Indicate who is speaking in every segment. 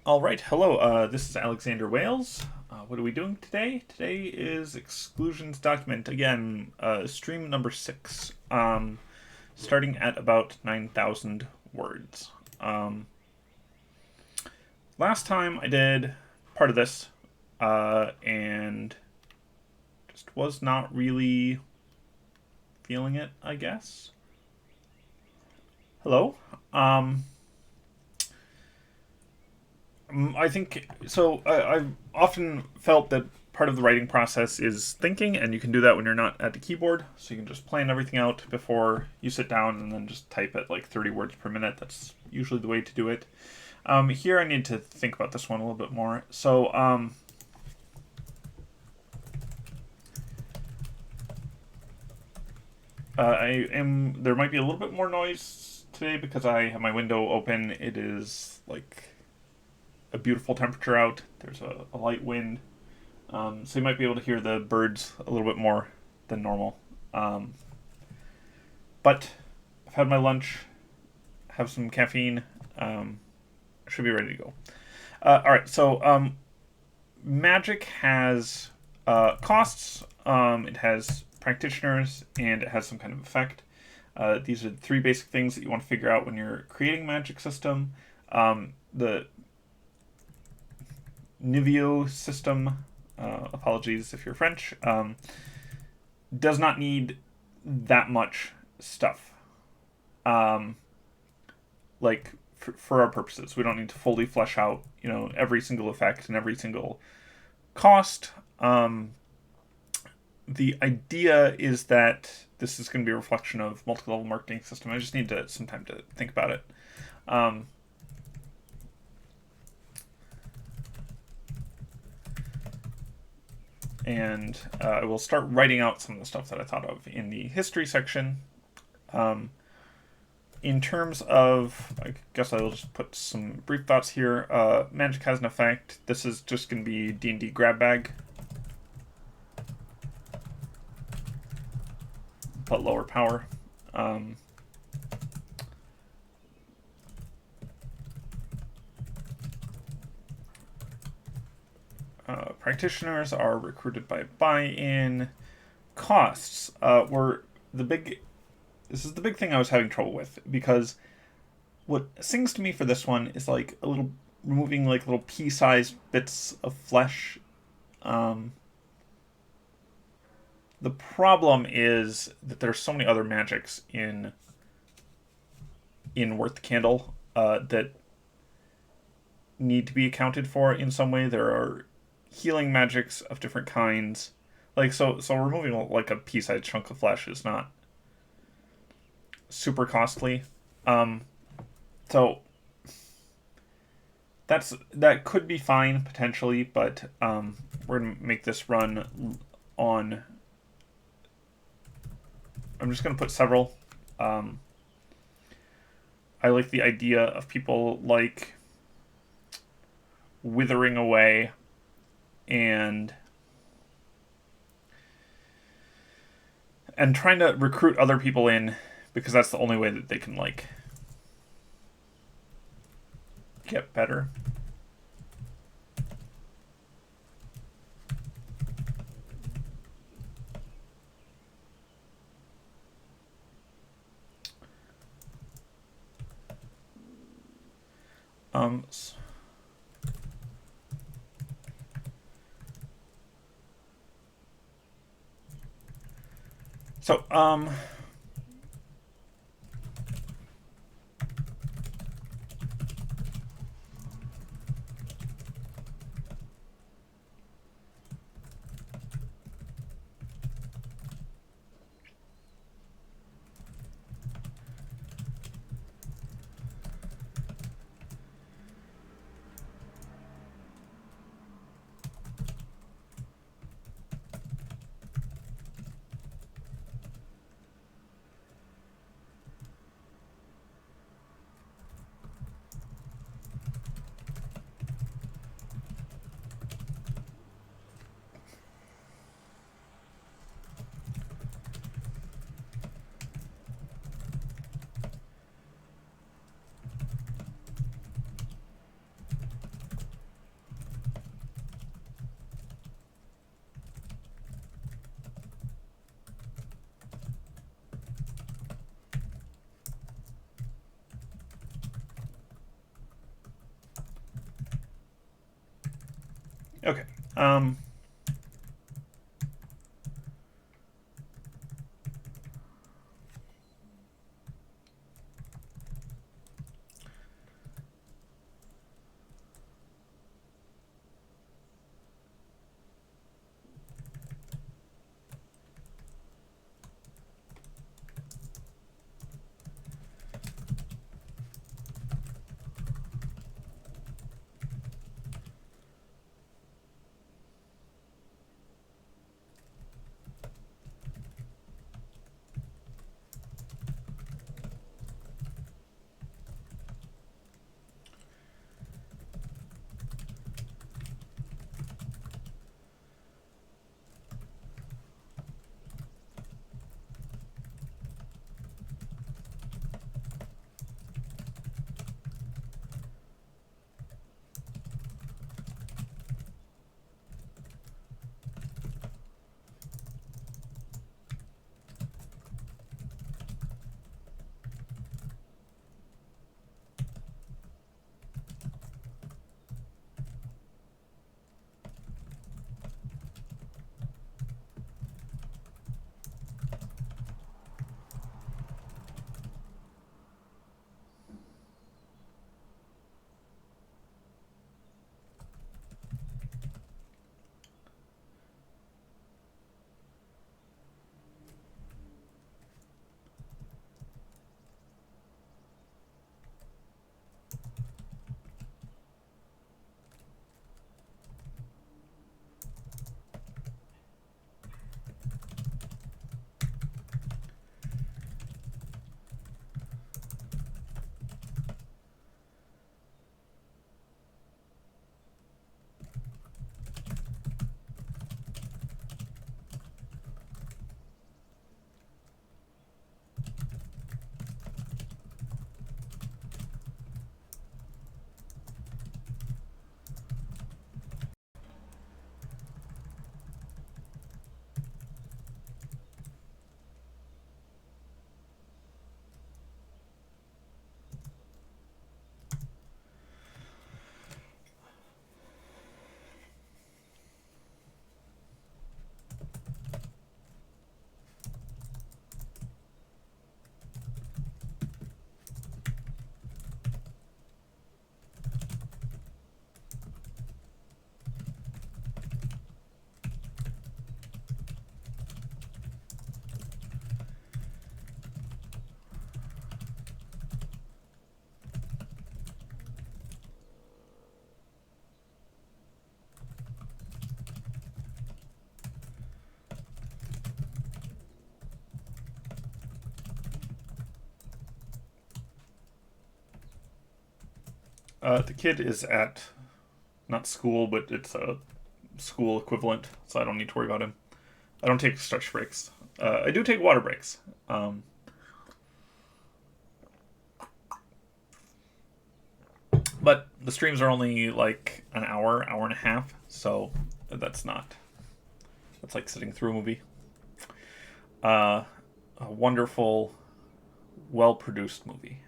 Speaker 1: All right, hello. This is Alexander Wales. What are we doing today? Today is Exclusions document again. Stream number 6. Starting at about 9,000 words. Last time I did part of this, and just was not really feeling it. I guess. Hello. Um, I think so. I've often felt that part of the writing process is thinking, and you can do that when you're not at the keyboard. So you can just plan everything out before you sit down and then just type at like 30 words per minute. That's usually the way to do it. Here I need to think about this one a little bit more. So there might be a little bit more noise today because I have my window open. It is like a beautiful temperature out. There's a light wind. So you might be able to hear the birds a little bit more than normal. But I've had my lunch, have some caffeine, should be ready to go. Alright, so magic has costs, it has practitioners, and it has some kind of effect. These are the three basic things that you want to figure out when you're creating a magic system. The Nivio system, apologies if you're French, does not need that much stuff. Like for our purposes, we don't need to fully flesh out, every single effect and every single cost. The idea is that this is going to be a reflection of multi-level marketing system. I just need some time to think about it. And I will start writing out some of the stuff that I thought of in the history section. In terms of, I guess I will just put some brief thoughts here. Magic has an effect. This is just going to be D&D grab bag, but lower power. Practitioners are recruited by buy-in. Costs were the big. This is the big thing I was having trouble with, because what sings to me for this one is like a little removing like little pea-sized bits of flesh. The problem is that there's so many other magics in Worth the Candle that need to be accounted for in some way. There are healing magics of different kinds. Like so removing like a pea-sized chunk of flesh is not super costly. So that could be fine potentially, but we're gonna make this run on. I'm just gonna put several. I like the idea of people like withering away and trying to recruit other people in, because that's the only way that they can like get better. So Okay. The kid is at not school, but it's a school equivalent, so I don't need to worry about him. I don't take stretch breaks. I do take water breaks. But the streams are only like an hour, hour and a half, so that's not. That's like sitting through a movie. A wonderful, well produced movie.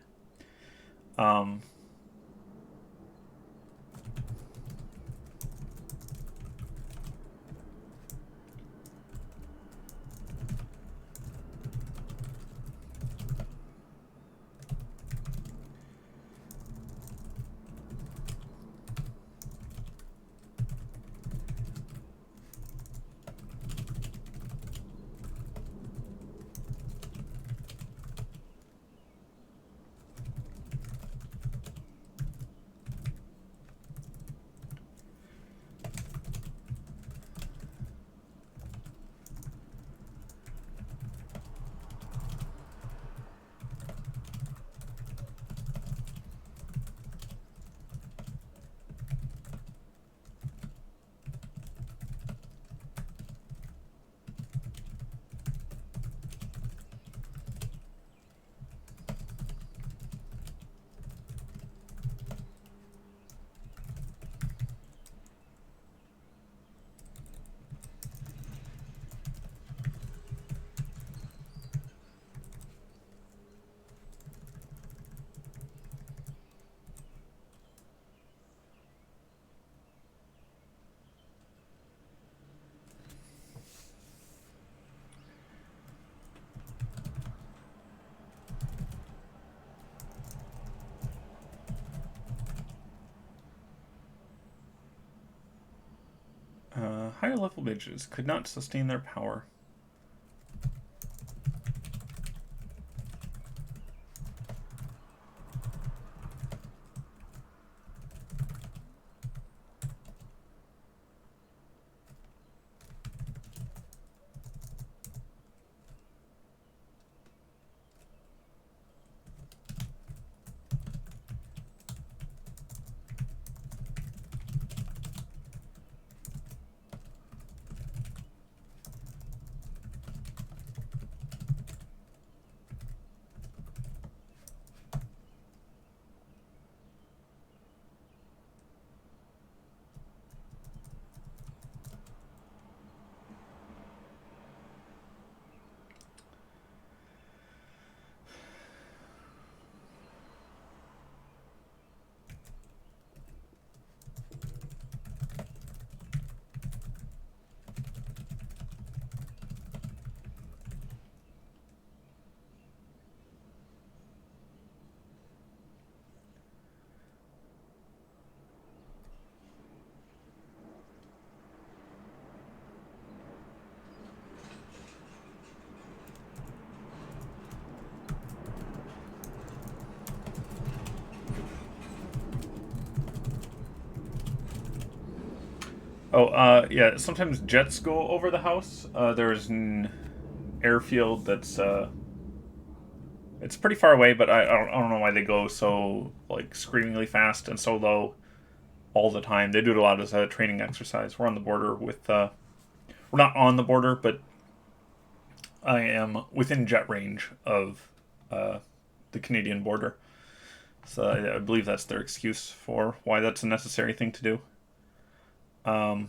Speaker 1: Um, higher level mages could not sustain their power. Oh, yeah, sometimes jets go over the house. There's an airfield that's, it's pretty far away, but I don't know why they go so, like, screamingly fast and so low all the time. They do it a lot as a training exercise. We're on the border with, we're not on the border, but I am within jet range of the Canadian border. So I believe that's their excuse for why that's a necessary thing to do. All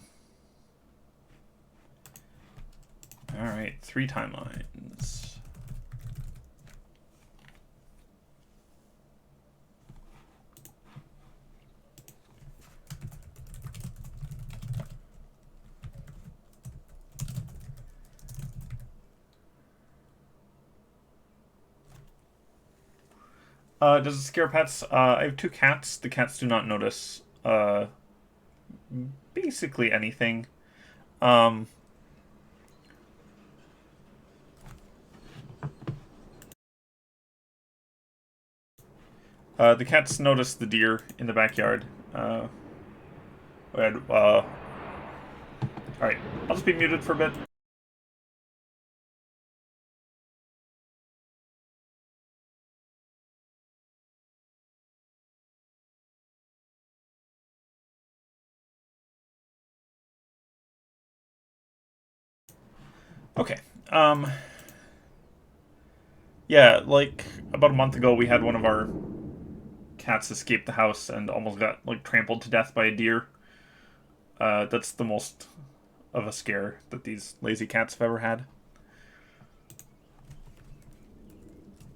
Speaker 1: right, 3 timelines. Does it scare pets? I have 2 cats. The cats do not notice basically anything. Um, the cats notice the deer in the backyard. All right, I'll just be muted for a bit. Okay. Yeah, like about a month ago, we had one of our cats escape the house and almost got like trampled to death by a deer. That's the most of a scare that these lazy cats have ever had.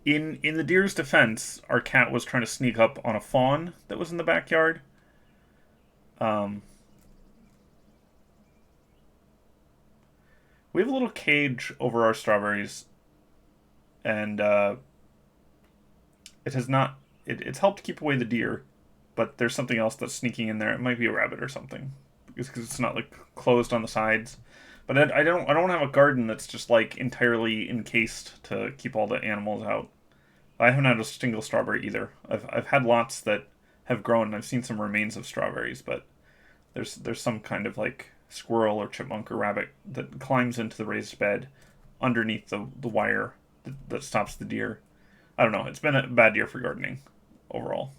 Speaker 1: In the deer's defense, our cat was trying to sneak up on a fawn that was in the backyard. Um, we have a little cage over our strawberries, and it has not. It's helped keep away the deer, but there's something else that's sneaking in there. It might be a rabbit or something, because it's not like closed on the sides. But I don't have a garden that's just like entirely encased to keep all the animals out. I haven't had a single strawberry either. I've had lots that have grown, and I've seen some remains of strawberries, but there's some kind of like squirrel or chipmunk or rabbit that climbs into the raised bed underneath the wire that stops the deer. I don't know. It's been a bad year for gardening overall.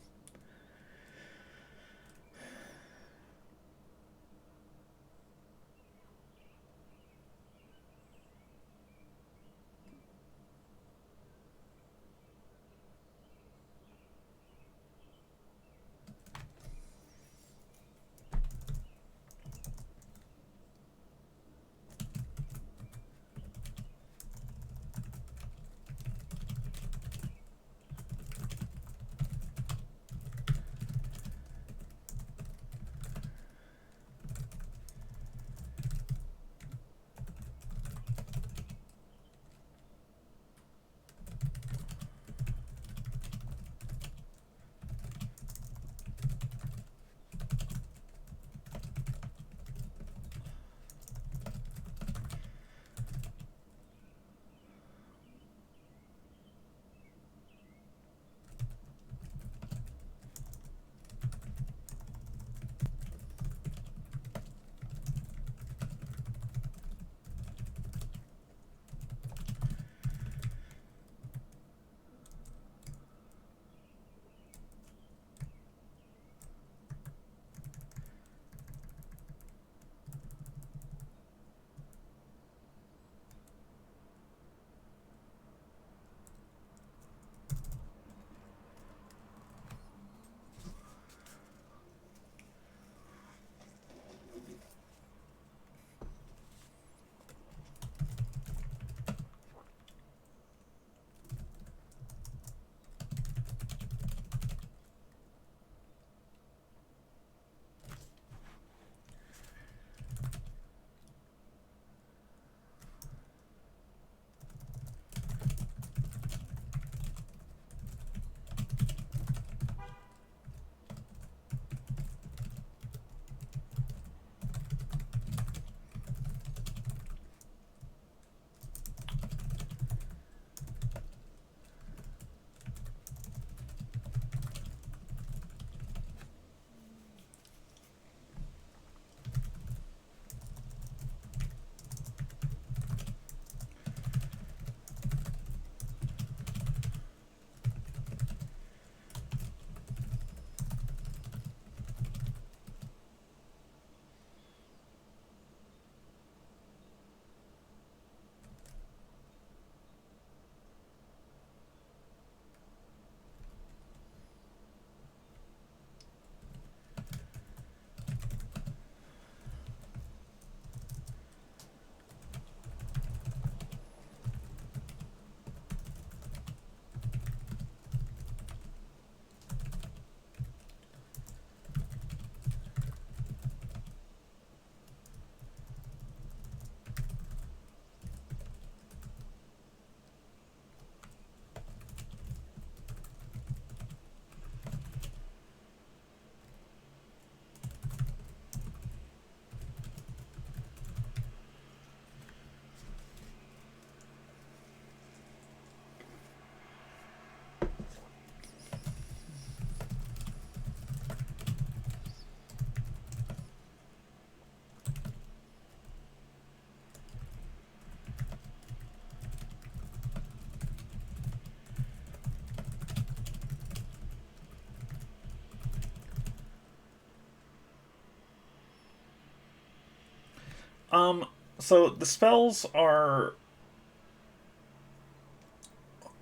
Speaker 1: So the spells are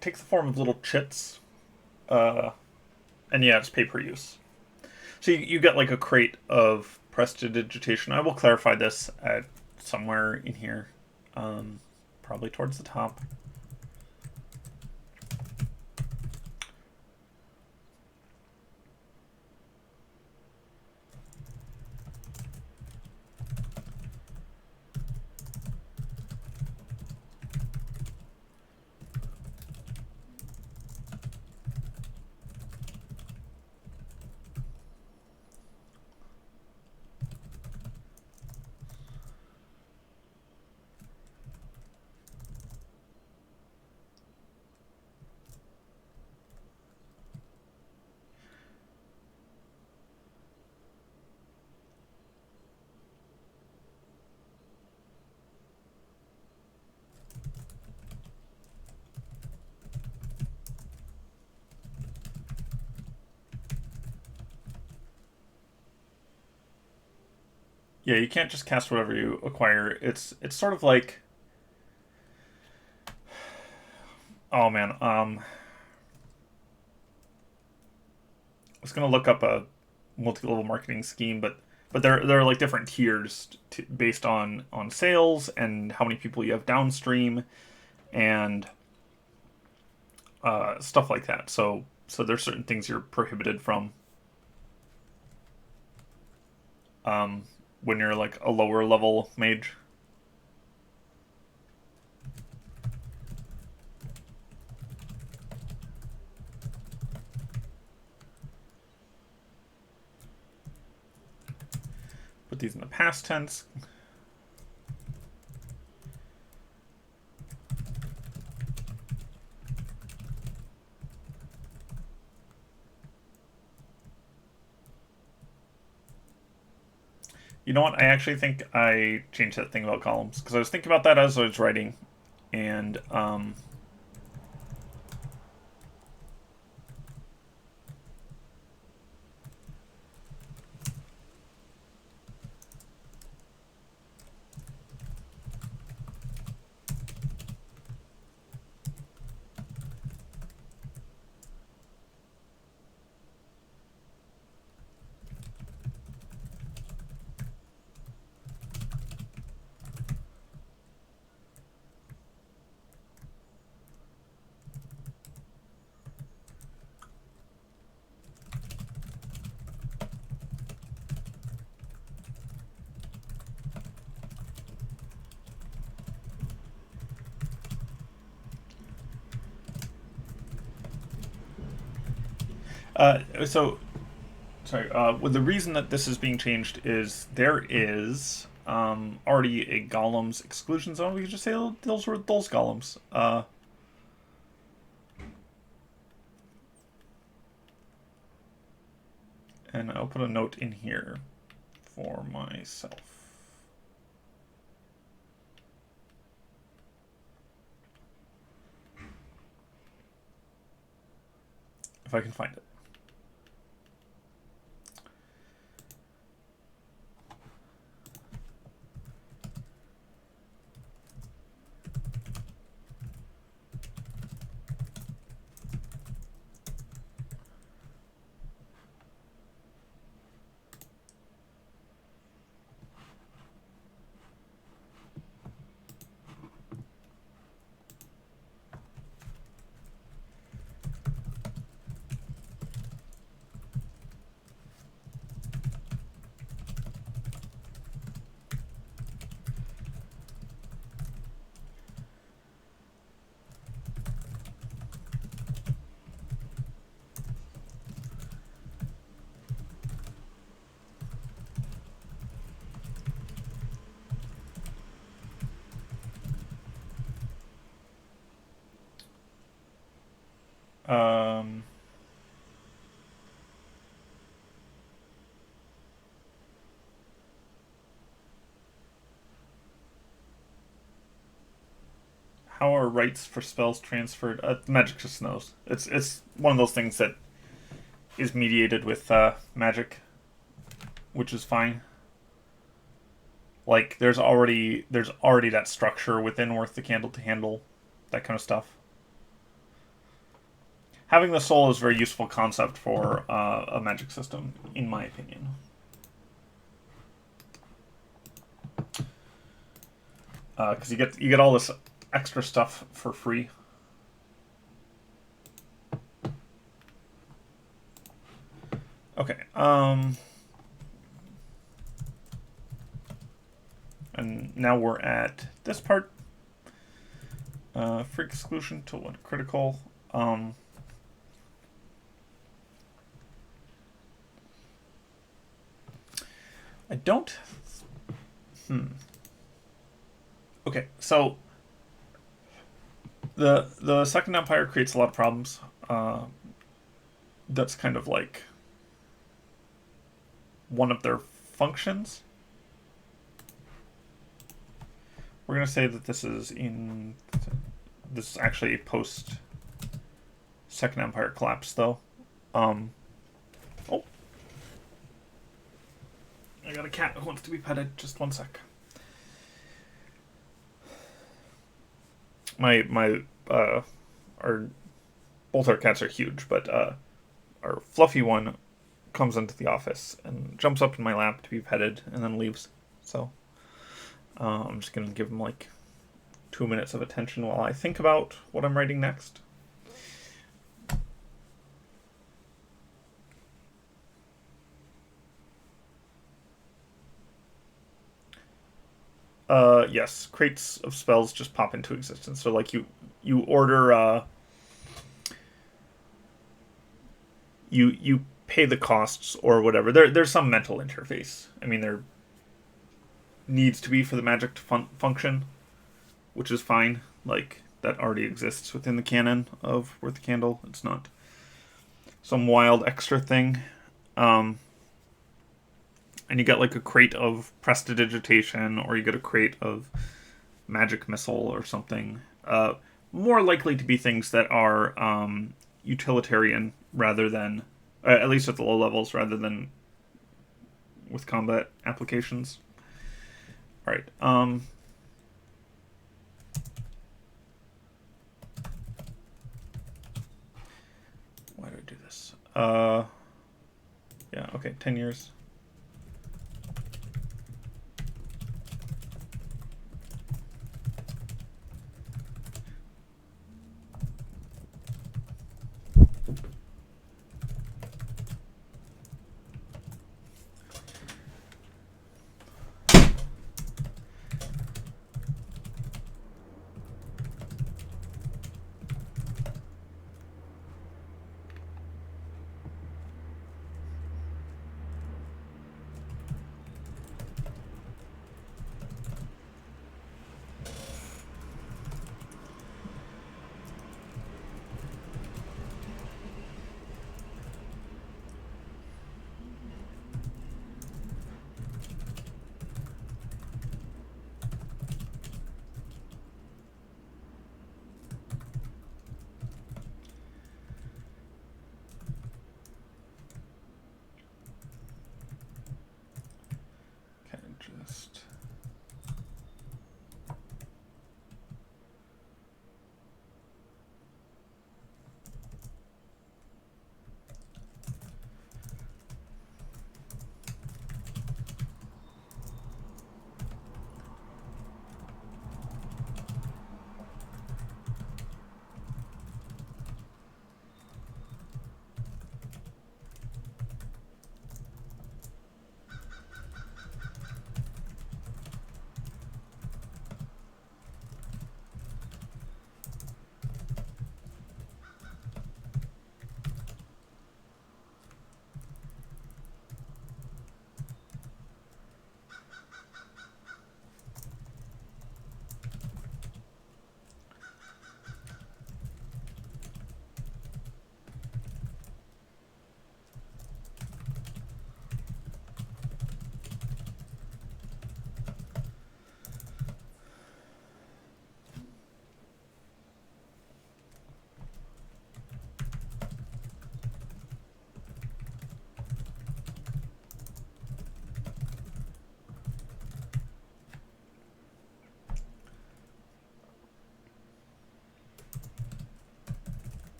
Speaker 1: take the form of little chits, uh, and yeah, it's pay per use. So you get like a crate of prestidigitation. I will clarify this at somewhere in here, probably towards the top. Yeah, you can't just cast whatever you acquire. It's sort of like, oh man, I was gonna look up a multi-level marketing scheme, but there are like different tiers based on sales and how many people you have downstream and stuff like that. So there's certain things you're prohibited from um, when you're like a lower level mage. Put these in the past tense. You know what? I actually think I changed that thing about columns because I was thinking about that as I was writing, and so sorry. Well, the reason that this is being changed is there is already a golem's exclusion zone. We could just say those were those golems. And I'll put a note in here for myself. If I can find it. Um, how are rights for spells transferred? Magic just knows. It's one of those things that is mediated with magic, which is fine. Like there's already that structure within Worth the Candle to handle that kind of stuff. Having the soul is a very useful concept for a magic system, in my opinion. Because you get all this extra stuff for free. Okay. And now we're at this part. Freak exclusion to one critical. I don't. Okay, so the Second Empire creates a lot of problems. That's kind of like one of their functions. We're gonna say that this is actually post Second Empire collapse, though. Oh, I got a cat who wants to be petted. Just one sec. Both our cats are huge, but our fluffy one comes into the office and jumps up in my lap to be petted and then leaves. So I'm just gonna give him like 2 minutes of attention while I think about what I'm writing next. Yes, crates of spells just pop into existence. So like you order you pay the costs or whatever. There's some mental interface. I mean, there needs to be for the magic to function, which is fine. Like that already exists within the canon of Worth the Candle. It's not some wild extra thing. And you get like a crate of prestidigitation, or you get a crate of magic missile or something. More likely to be things that are utilitarian rather than, at least at the low levels, rather than with combat applications. All right. Why do I do this? Yeah. Okay. 10 years.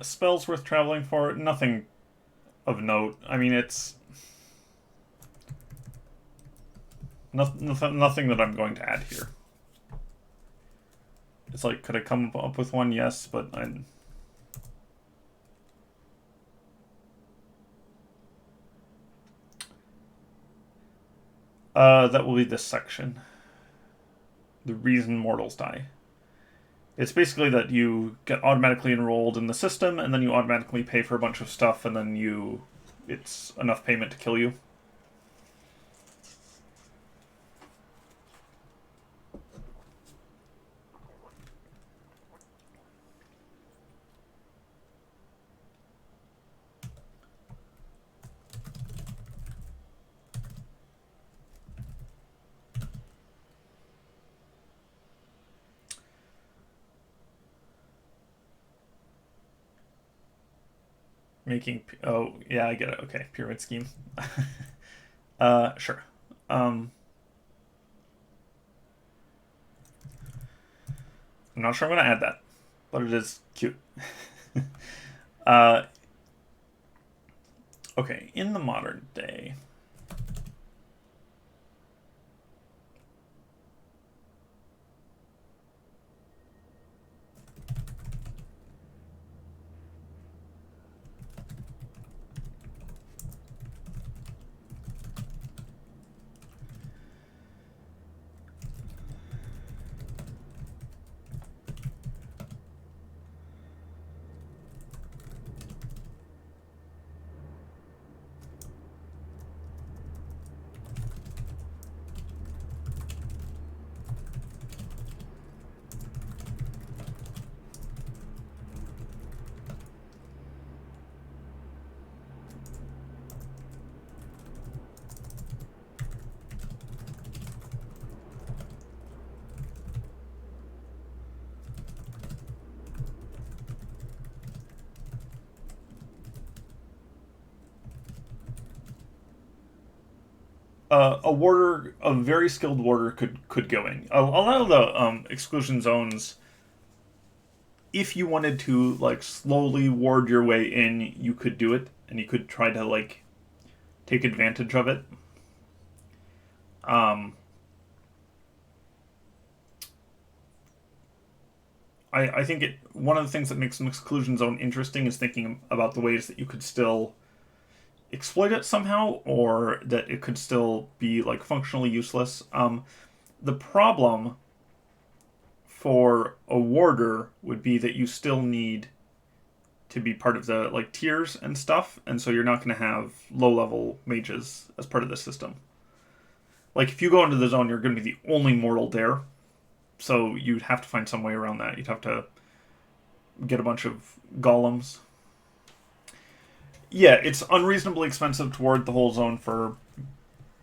Speaker 1: Spells worth traveling for? Nothing of note. I mean, it's nothing that I'm going to add here. It's like, could I come up with one? Yes, but I'm... that will be this section. The reason mortals die. It's basically that you get automatically enrolled in the system, and then you automatically pay for a bunch of stuff, and then it's enough payment to kill you. Oh, yeah, I get it. Okay, pyramid scheme. Sure. I'm not sure I'm going to add that, but it is cute. uh, okay, in the modern day... a warder, a very skilled warder, could go in. A lot of the exclusion zones, if you wanted to like slowly ward your way in, you could do it, and you could try to like take advantage of it. I think one of the things that makes an exclusion zone interesting is thinking about the ways that you could still exploit it somehow, or that it could still be like functionally useless. The problem for a warder would be that you still need to be part of the like tiers and stuff, and so you're not going to have low level mages as part of the system. Like if you go into the zone, you're going to be the only mortal there, so you'd have to find some way around that. You'd have to get a bunch of golems. Yeah, it's unreasonably expensive to ward the whole zone for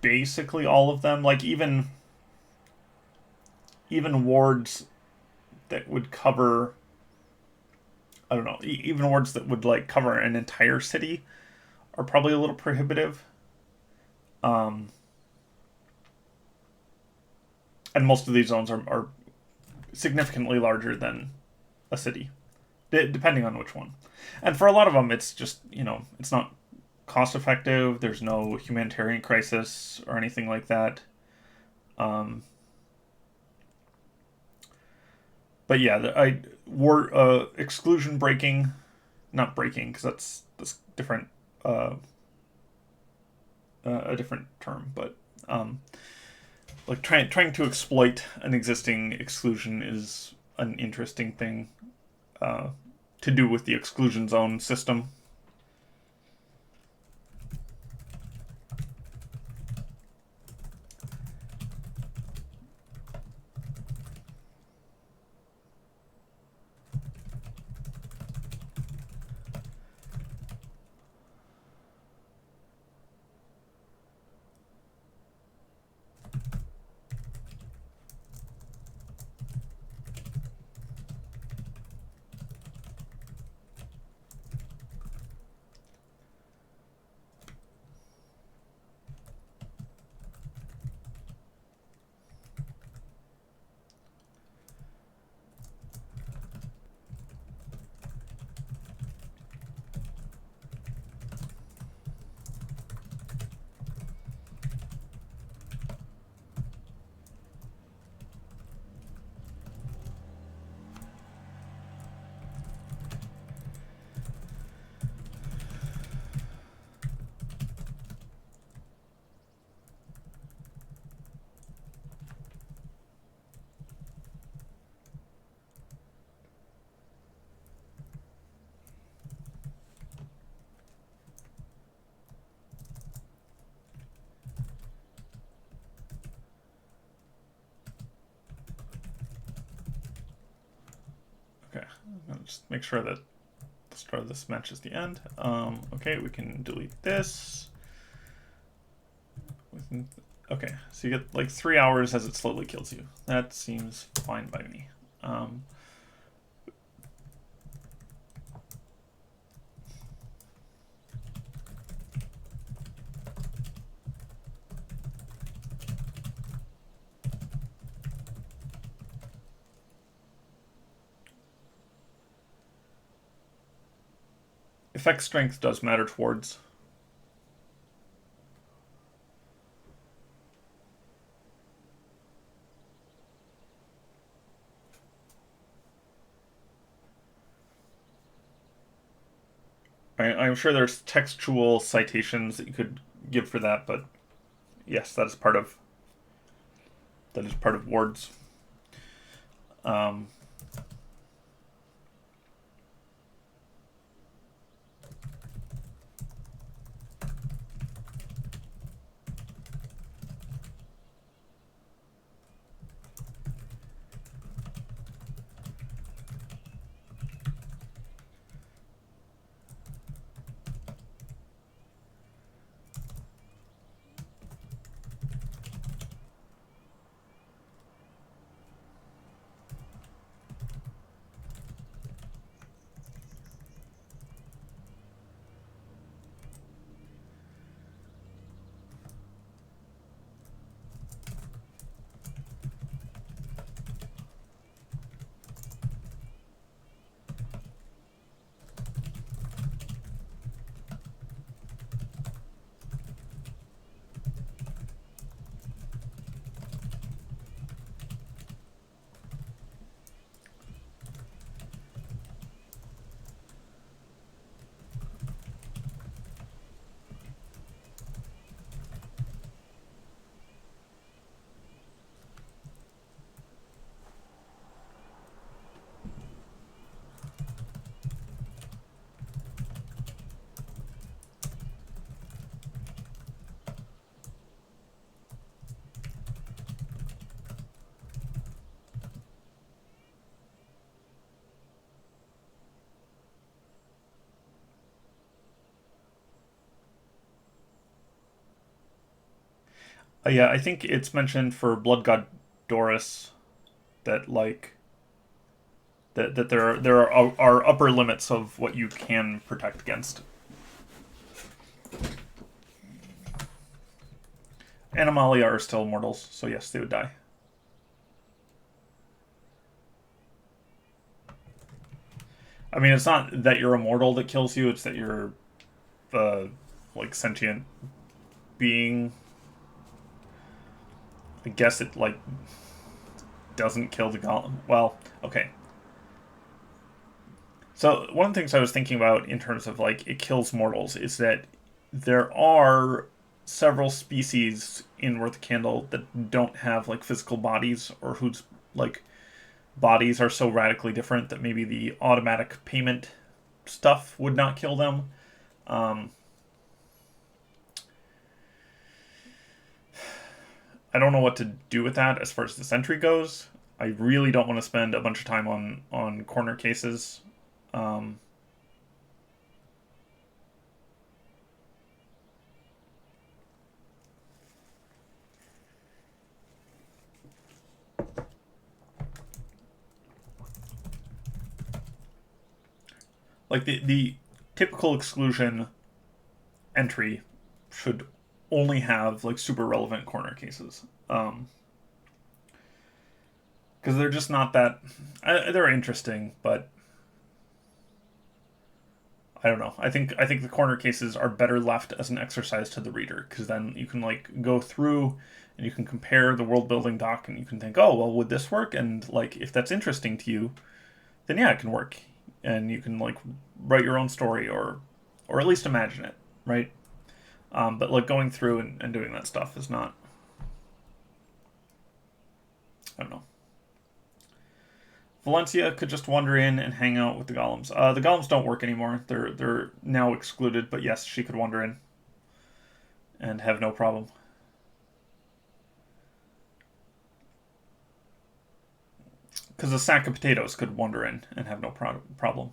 Speaker 1: basically all of them. Like even wards that would cover, I don't know, even wards that would like cover an entire city are probably a little prohibitive. And most of these zones are significantly larger than a city, depending on which one. And for a lot of them, it's just, it's not cost effective. There's no humanitarian crisis or anything like that. But yeah, exclusion breaking, not breaking, because that's different, a different term, but like trying to exploit an existing exclusion is an interesting thing to do with the exclusion zone system. just make sure that the start of this matches the end. Okay, we can delete this. Okay, so you get like 3 hours as it slowly kills you. That seems fine by me. Effect strength does matter towards. I'm sure there's textual citations that you could give for that, but yes, that is part of wards. Yeah, I think it's mentioned for Blood God Doris that like that there are upper limits of what you can protect against. Animalia are still mortals, so yes, they would die. I mean, it's not that you're immortal that kills you; it's that you're, like sentient being. I guess it like doesn't kill the golem. Well, okay. So one of the things I was thinking about in terms of like it kills mortals is that there are several species in Worth a Candle that don't have like physical bodies or whose like bodies are so radically different that maybe the automatic payment stuff would not kill them. I don't know what to do with that as far as the sentry goes. I really don't want to spend a bunch of time on corner cases. Um, like the typical exclusion entry should only have like super relevant corner cases. Because they're just not that. They're interesting, but I don't know. I think the corner cases are better left as an exercise to the reader because then you can like go through and you can compare the world building doc and you can think, oh well, would this work? And like if that's interesting to you, then yeah, it can work, and you can like write your own story or at least imagine it, right? But like going through and doing that stuff is not. I don't know. Valencia could just wander in and hang out with the golems. The golems don't work anymore. They're now excluded. But yes, she could wander in and have no problem. Because a sack of potatoes could wander in and have no problem.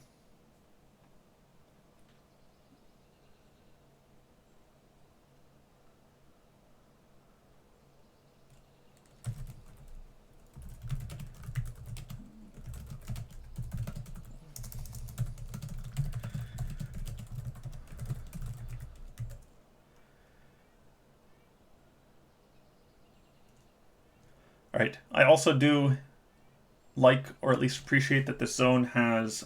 Speaker 1: All right. I also do like, or at least appreciate, that this zone has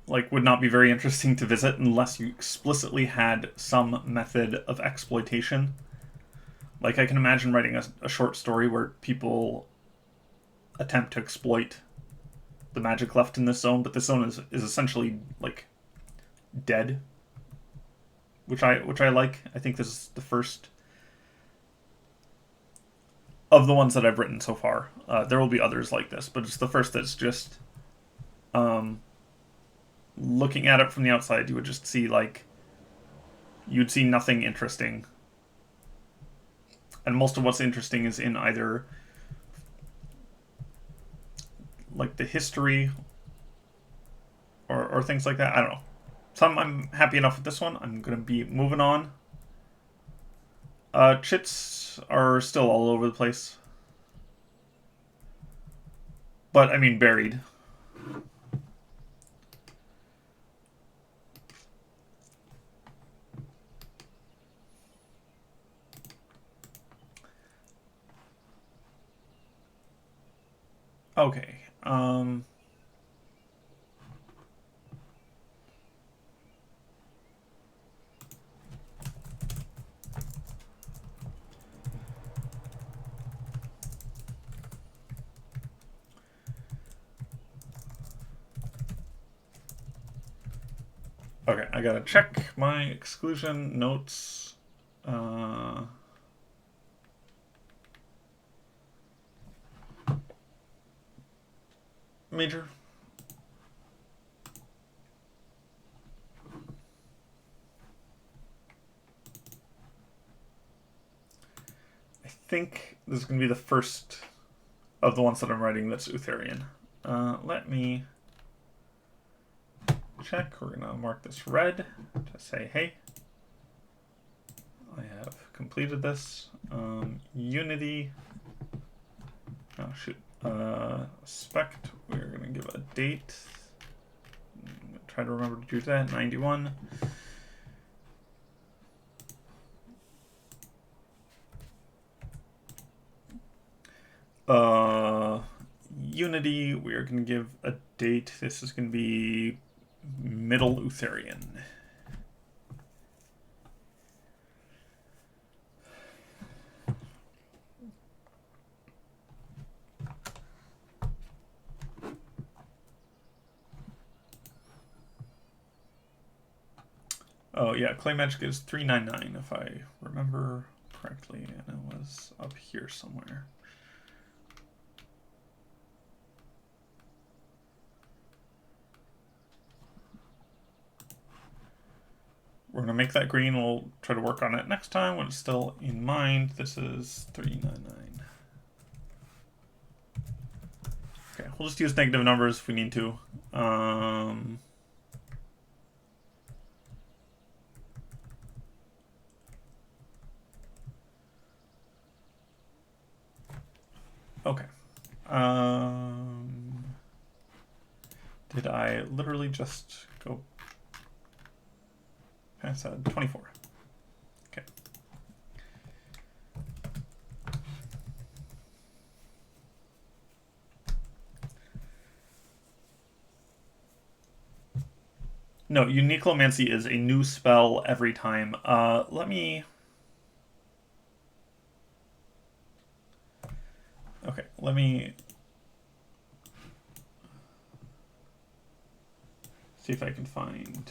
Speaker 1: like would not be very interesting to visit unless you explicitly had some method of exploitation. Like I can imagine writing a short story where people attempt to exploit the magic left in this zone, but this zone is essentially like dead, which I like. I think this is the first of the ones that I've written so far. There will be others like this, but it's the first that's just looking at it from the outside, you would just see like you'd see nothing interesting, and most of what's interesting is in either like the history or things like that. I don't know. I'm happy enough with this one. I'm gonna be moving on. Chits are still all over the place, but I mean buried. Okay. Okay, I gotta check my exclusion notes. Major. I think this is going to be the first of the ones that I'm writing that's Utherian. Let me check. We're going to mark this red to say, hey, I have completed this. Unity. Oh, shoot. Spect. We're going to give a date. Try to remember to do that. 91. Unity, we are going to give a date. This is going to be Middle Utherian. Oh yeah, Clay Magic is 399 if I remember correctly, and it was up here somewhere. We're going to make that green. We'll try to work on it next time when it's still in mind. This is 399. Okay, we'll just use negative numbers if we need to. Okay. Did I literally just go past that? 24. Okay. No, Uniquelomancy is a new spell every time. Let me... Okay, let me see if I can find...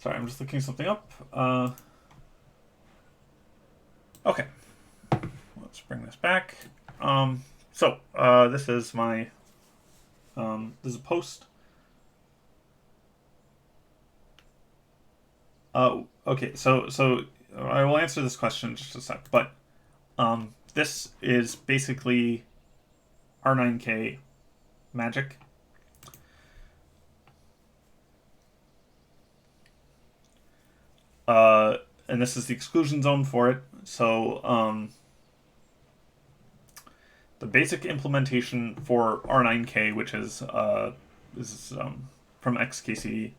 Speaker 1: Sorry, I'm just looking something up. Okay, let's bring this back. This is my this is a post. Okay, so I will answer this question in just a sec, but this is basically R9K magic. And this is the exclusion zone for it. So the basic implementation for R9K, which is from XKCD.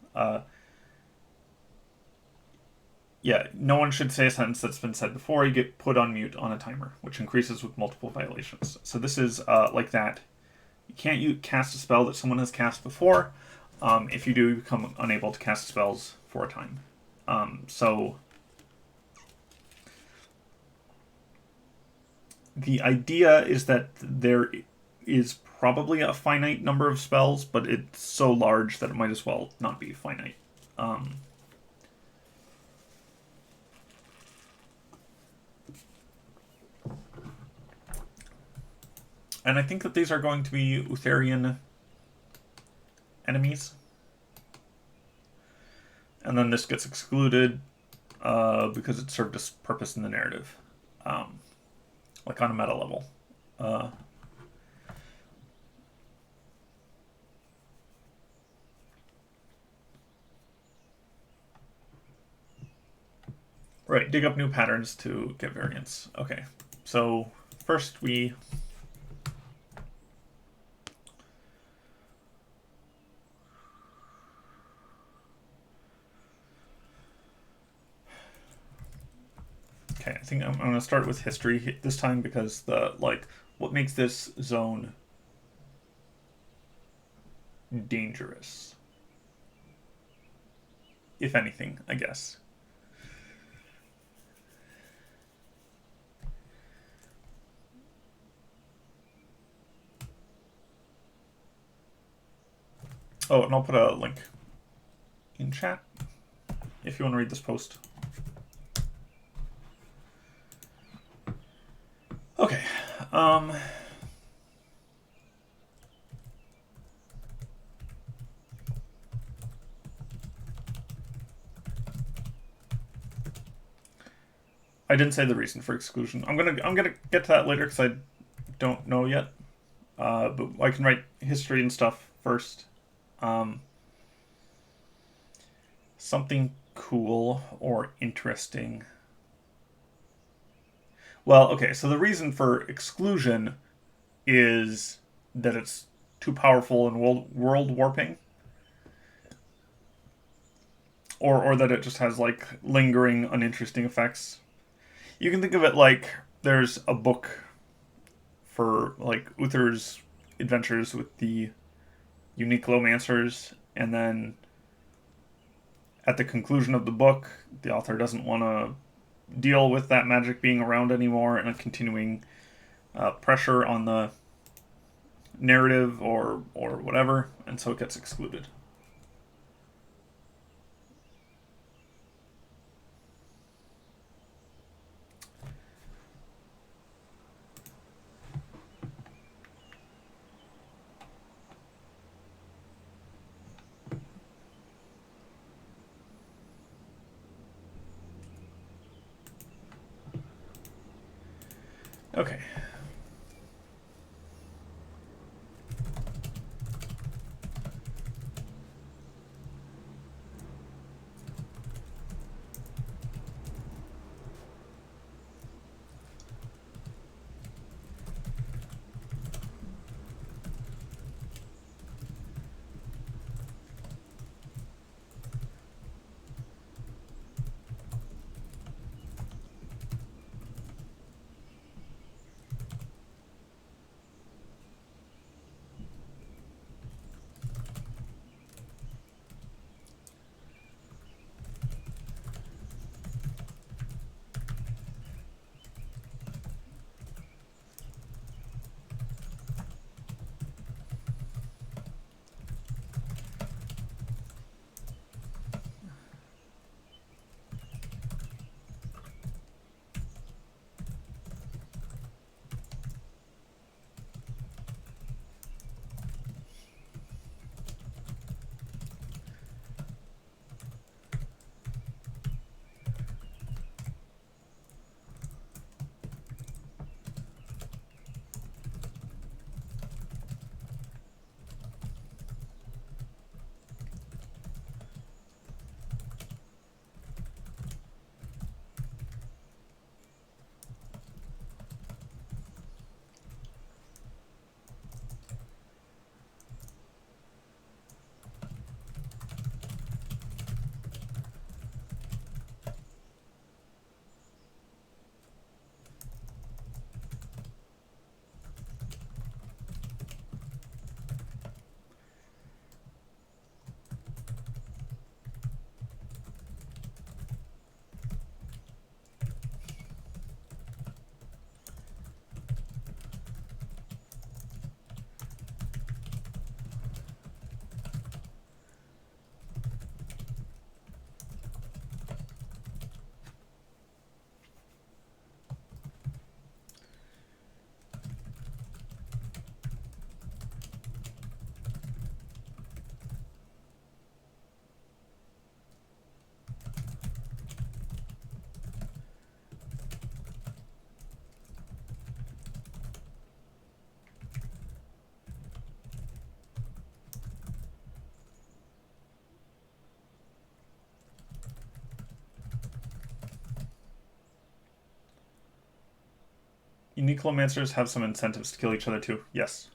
Speaker 1: Yeah, no one should say a sentence that's been said before. You get put on mute on a timer, which increases with multiple violations. So this is like that. You can't cast a spell that someone has cast before. If you do, you become unable to cast spells for a time. So the idea is that there is probably a finite number of spells, but it's so large that it might as well not be finite. And I think that these are going to be Utherian enemies. And then this gets excluded because it served its purpose in the narrative. Like on a meta level. Right, dig up new patterns to get variants. Okay, so first we... Okay, I think I'm going to start with history this time because what makes this zone dangerous, if anything, I guess. Oh, and I'll put a link in chat if you want to read this post. Okay. I didn't say the reason for exclusion. I'm gonna get to that later because I don't know yet. But I can write history and stuff first. Something cool or interesting. Well, okay, so the reason for exclusion is that it's too powerful and world warping. Or that it just has, like, lingering, uninteresting effects. You can think of it like there's a book for, like, Uther's adventures with the unique Lomancers, and then at the conclusion of the book, the author doesn't want to deal with that magic being around anymore and a continuing pressure on the narrative or whatever, and so it gets excluded. Okay. Necromancers have some incentives to kill each other too. Yes.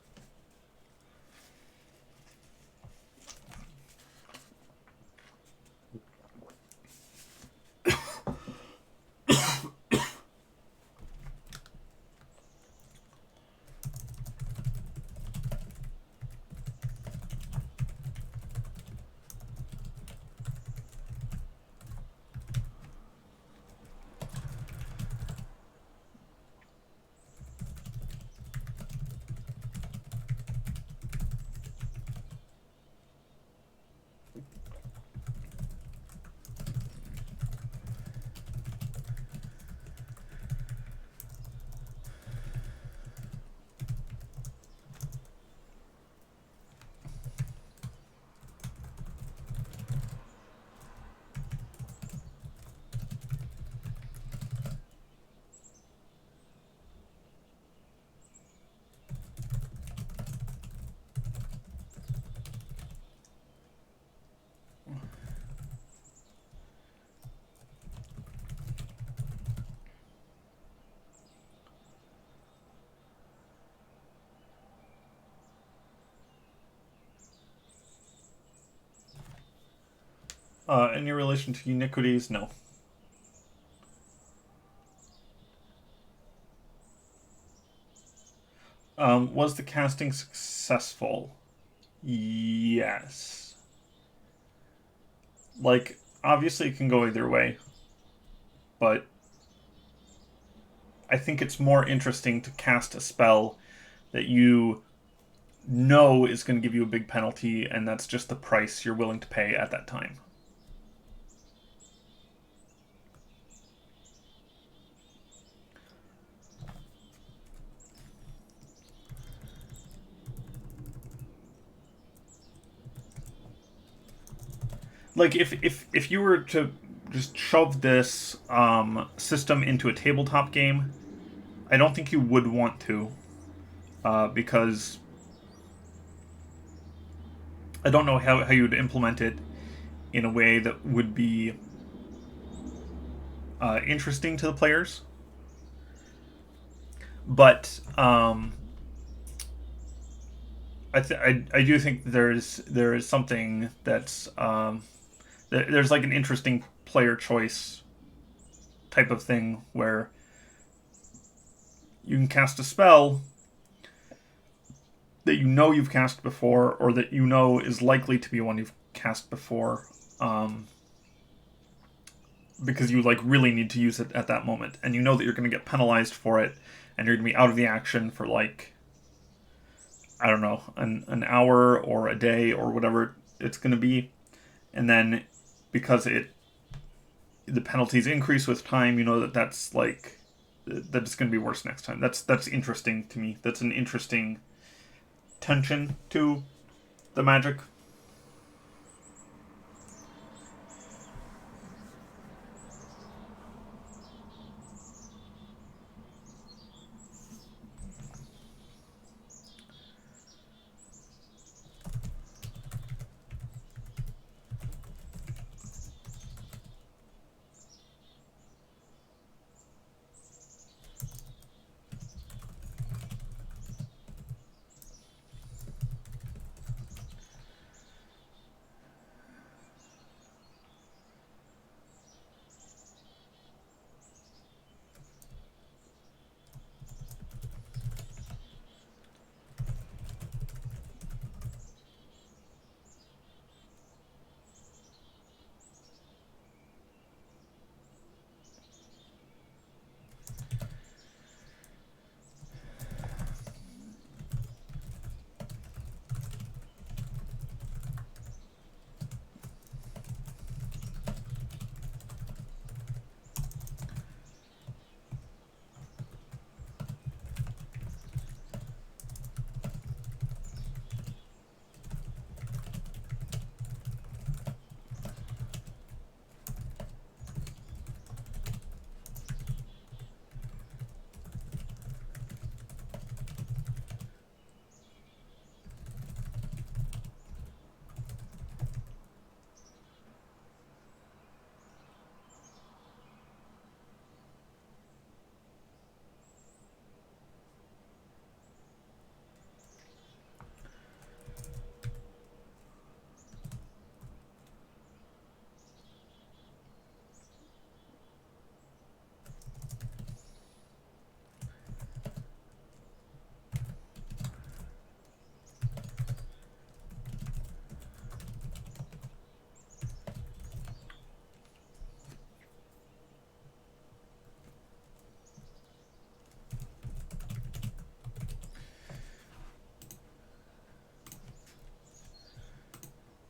Speaker 1: Any relation to iniquities? No. Was the casting successful? Yes. Like, obviously it can go either way, but I think it's more interesting to cast a spell that you know is going to give you a big penalty, and that's just the price you're willing to pay at that time. Like if you were to just shove this system into a tabletop game, I don't think you would want to, because I don't know how you'd implement it in a way that would be interesting to the players. But I do think there is something that's there's like an interesting player choice type of thing where you can cast a spell that you know you've cast before, or that you know is likely to be one you've cast before, because you like really need to use it at that moment, and you know that you're going to get penalized for it, and you're going to be out of the action for like, I don't know, an hour or a day or whatever it's going to be, and then because the penalties increase with time, you know that it's going to be worse next time. That's interesting to me. That's an interesting tension to the Magic.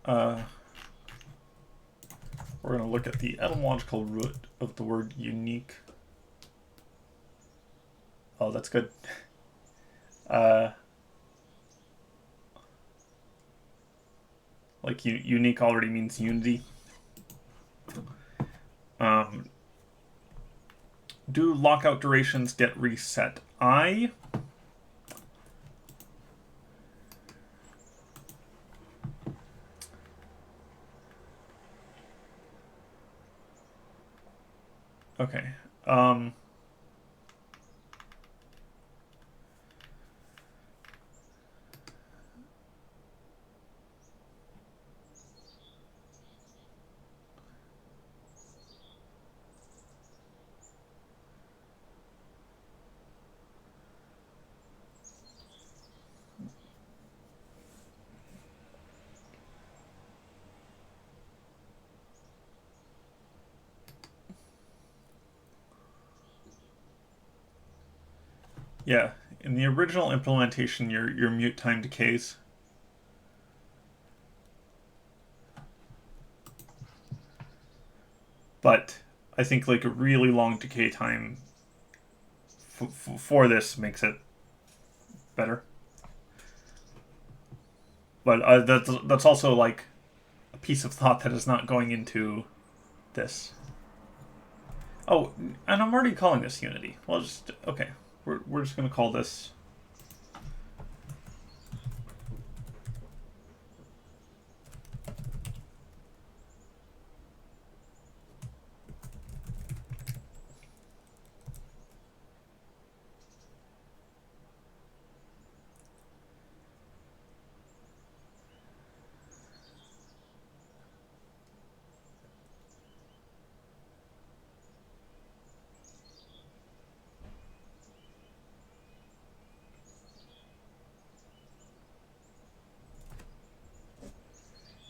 Speaker 1: we're going to look at the etymological root of the word unique. Oh, that's good. Like unique already means unity. Do lockout durations get reset? Okay. Yeah, in the original implementation, your mute time decays. But I think like a really long decay time for this makes it better. But that's also like a piece of thought that is not going into this. Oh, and I'm already calling this Unity. Well, just okay. We're just gonna call this.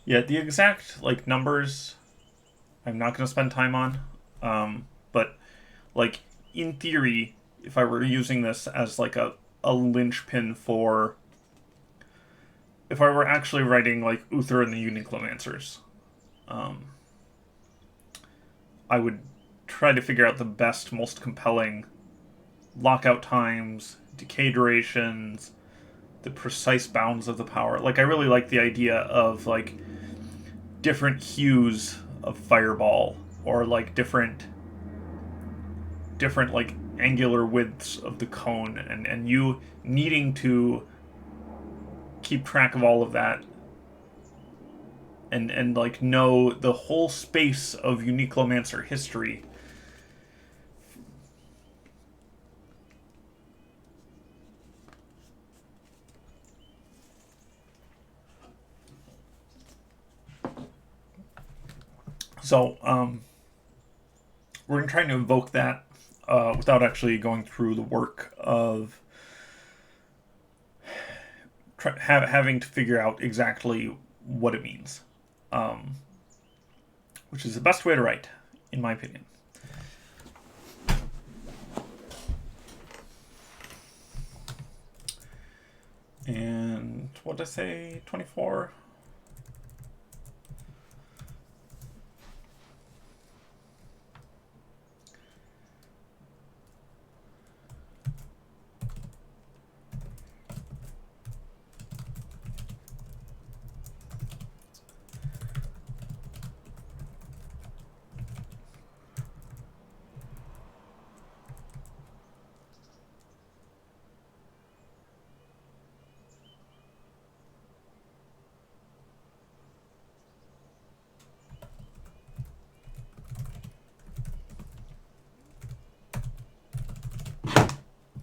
Speaker 1: Yeah, the exact like numbers, I'm not gonna spend time on. But like in theory, if I were using this as like a linchpin for, if I were actually writing like Uther and the Uniclomancers, I would try to figure out the best, most compelling lockout times, decay durations, the precise bounds of the power. Like I really like the idea of like different hues of fireball, or like different like angular widths of the cone, and you needing to keep track of all of that, and like know the whole space of Uniclomancer history. So we're going to try to invoke that without actually going through the work of having to figure out exactly what it means, which is the best way to write, in my opinion. And what did I say? 24?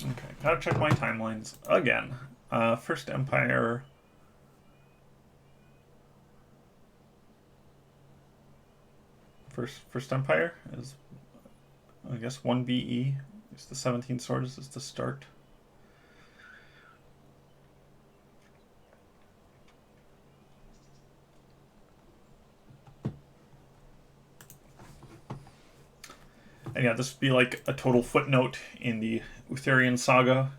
Speaker 1: Okay, gotta check my timelines again. First Empire. First Empire is, I guess, 1 BE. It's the 17 swords is the start. And yeah, this would be like a total footnote in the Utherian saga.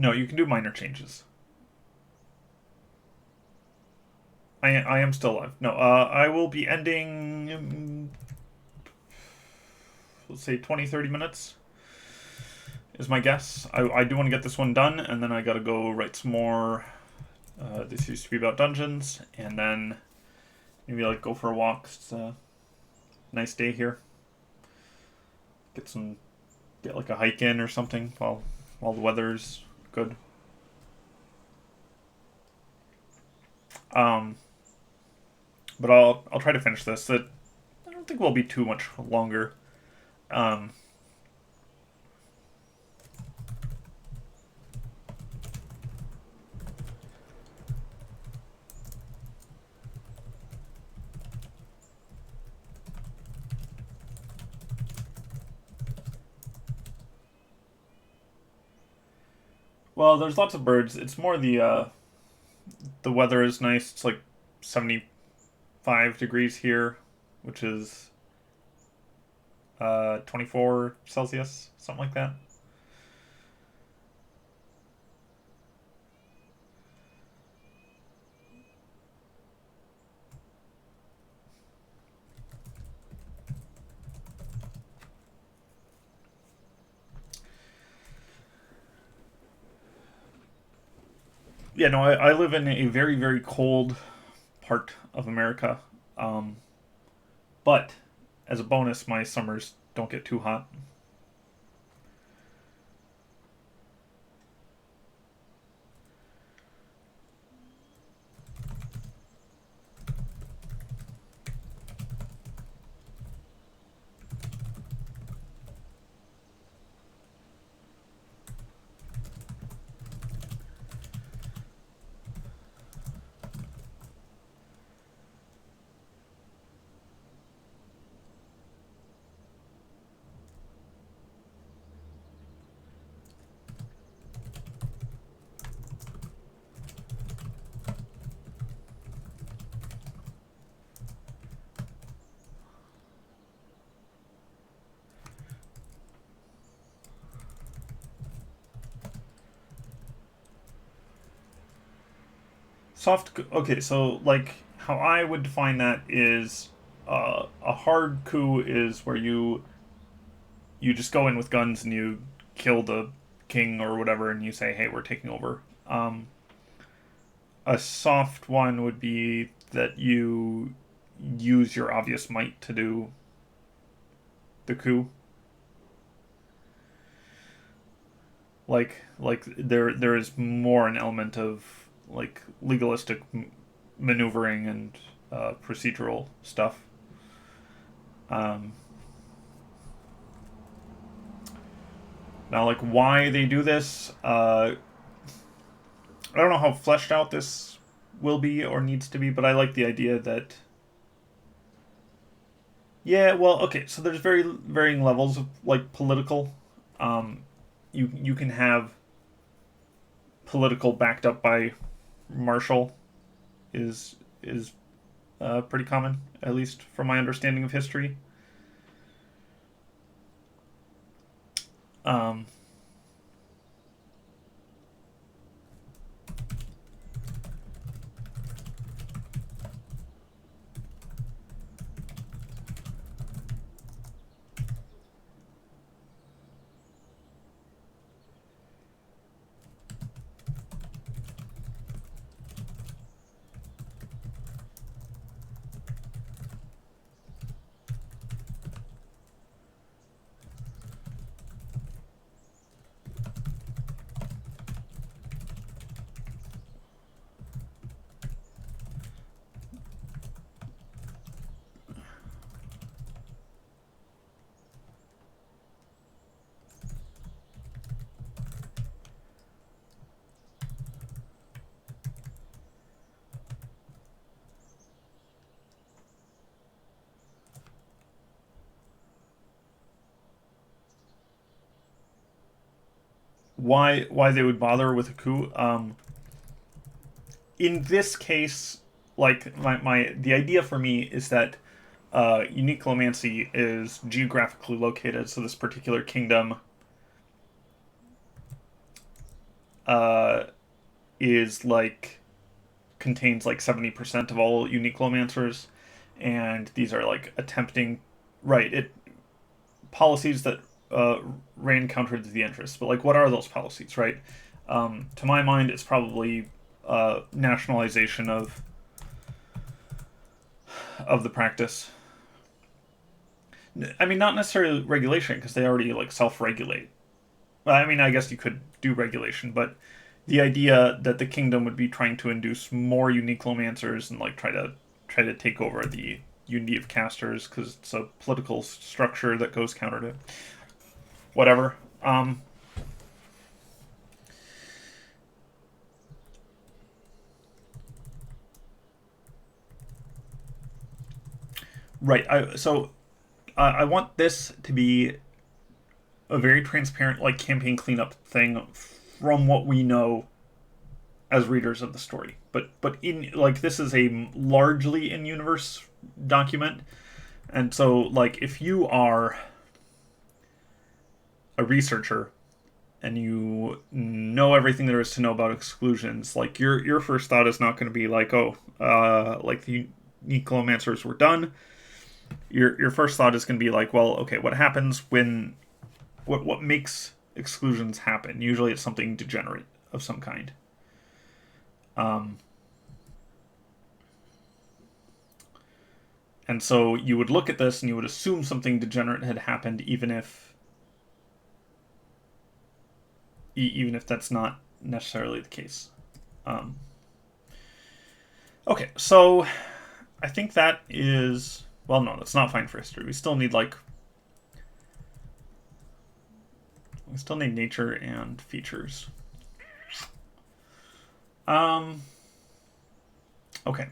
Speaker 1: No, you can do minor changes. I am still alive. No, I will be ending, let's say 20, 30 minutes is my guess. I do want to get this one done, and then I gotta go write some more. This used to be about dungeons, and then maybe like go for a walk. It's a nice day here. Get like a hike in or something while the weather's good. But I'll try to finish this. That I don't think will be too much longer. Um, well, there's lots of birds. It's more the weather is nice. It's like 75 degrees here, which is 24 Celsius, something like that. Yeah, no, I live in a very, very cold part of America. Um, but as a bonus, my summers don't get too hot. Okay, so like how I would define that is a hard coup is where you just go in with guns and you kill the king or whatever, and you say, "Hey, we're taking over." A soft one would be that you use your obvious might to do the coup. Like there is more an element of like legalistic maneuvering and procedural stuff. Um, Now, like why they do this, I don't know how fleshed out this will be or needs to be, but I like the idea that yeah, well, okay, so there's very varying levels of like political. Um, you can have political backed up by martial is pretty common, at least from my understanding of history. Um, why they would bother with a coup? In this case, like my the idea for me is that unique clemency is geographically located, so this particular kingdom is like contains like 70% of all unique Glomancers, and these are like attempting, right? It policies that ran counter to the interests, but like what are those policies, right? To my mind, it's probably nationalization of the practice. I mean, not necessarily regulation because they already like self-regulate. I mean, I guess you could do regulation, but the idea that the kingdom would be trying to induce more unique Glomancers and like try to take over the unity of casters because it's a political structure that goes counter to whatever. Right. I want this to be a very transparent like campaign cleanup thing from what we know as readers of the story. But in like this is a largely in universe document, and so like if you are a researcher and you know everything there is to know about exclusions, like your first thought is not going to be like, oh, like the necromancers were done. Your first thought is going to be like, well, okay, what happens when what makes exclusions happen? Usually, it's something degenerate of some kind. Um, and so you would look at this and you would assume something degenerate had happened, even if that's not necessarily the case. Um, okay, so I think that is, well, no, that's not fine for history. We still need nature and features. Okay.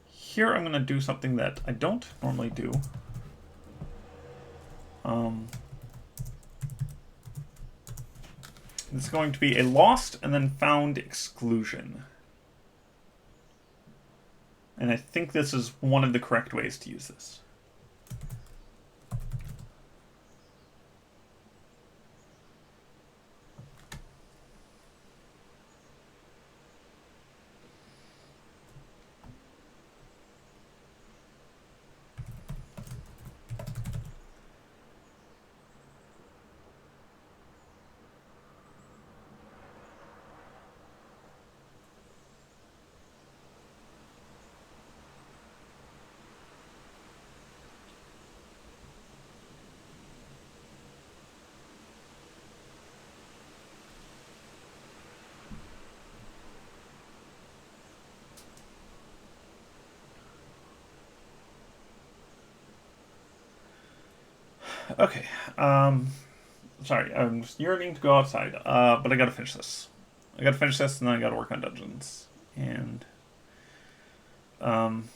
Speaker 1: Here I'm going to do something that I don't normally do. It's going to be a lost and then found exclusion. And I think this is one of the correct ways to use this. Okay. Sorry, I'm just yearning to go outside. But I gotta finish this. And then I gotta work on dungeons. And um,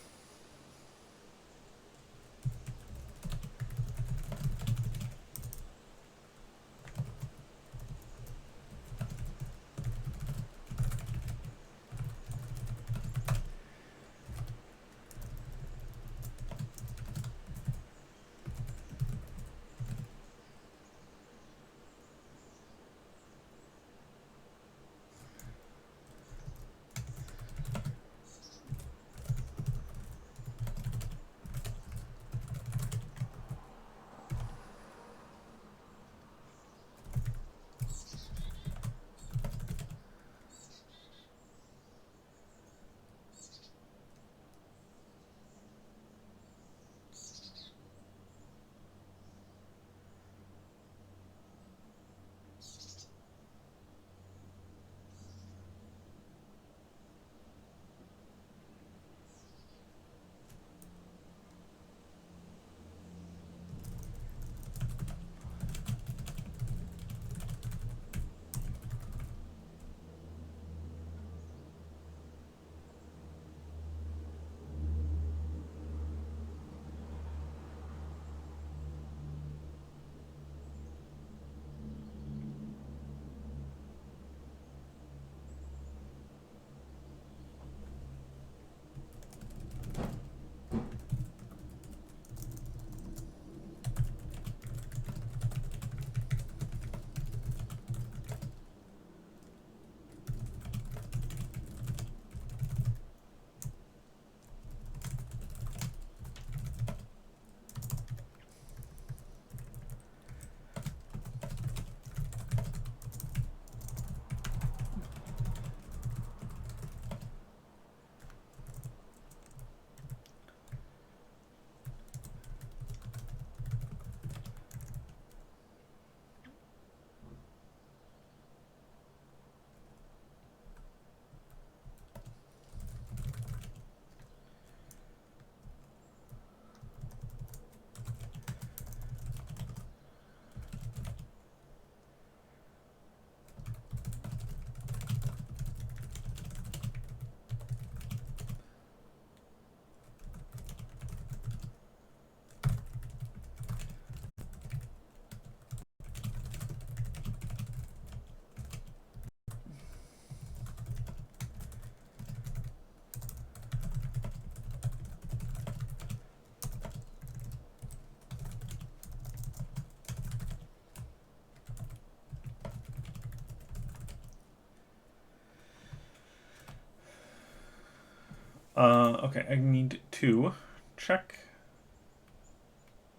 Speaker 1: Okay, I need to check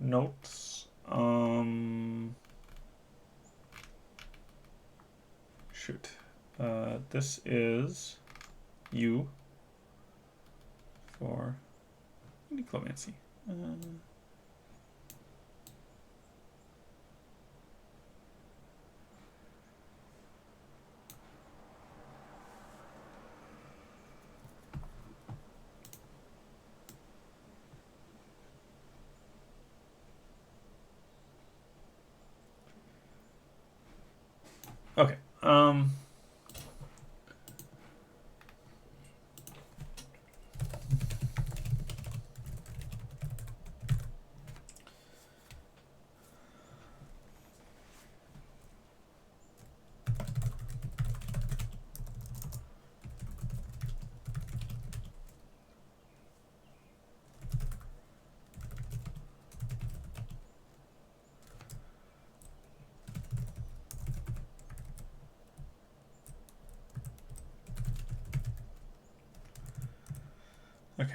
Speaker 1: notes. Shoot. This is U for necromancy. Okay. Okay.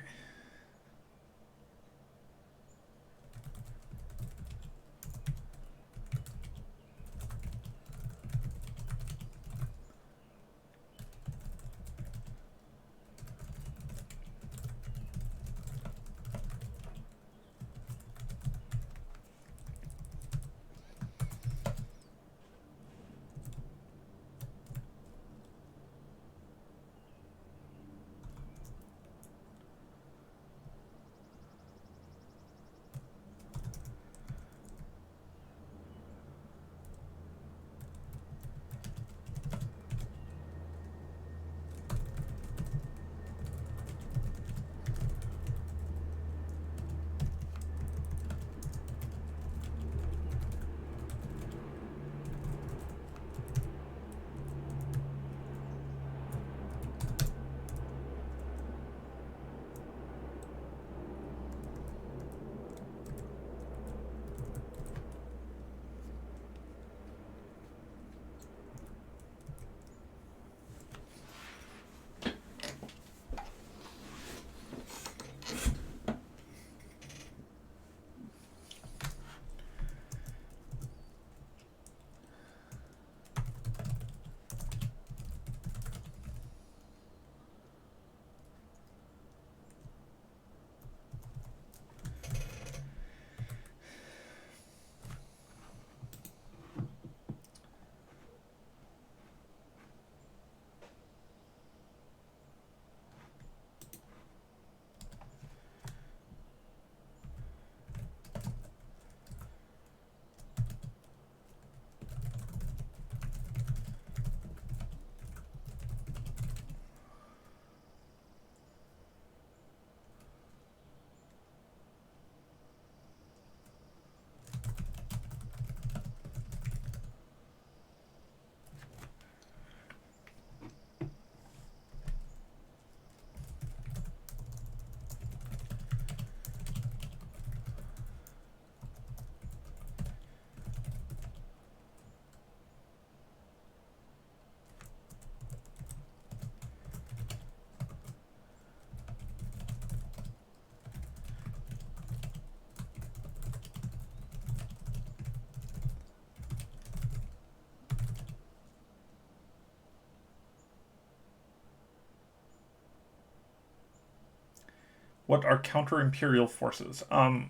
Speaker 1: What are counter-imperial forces? There are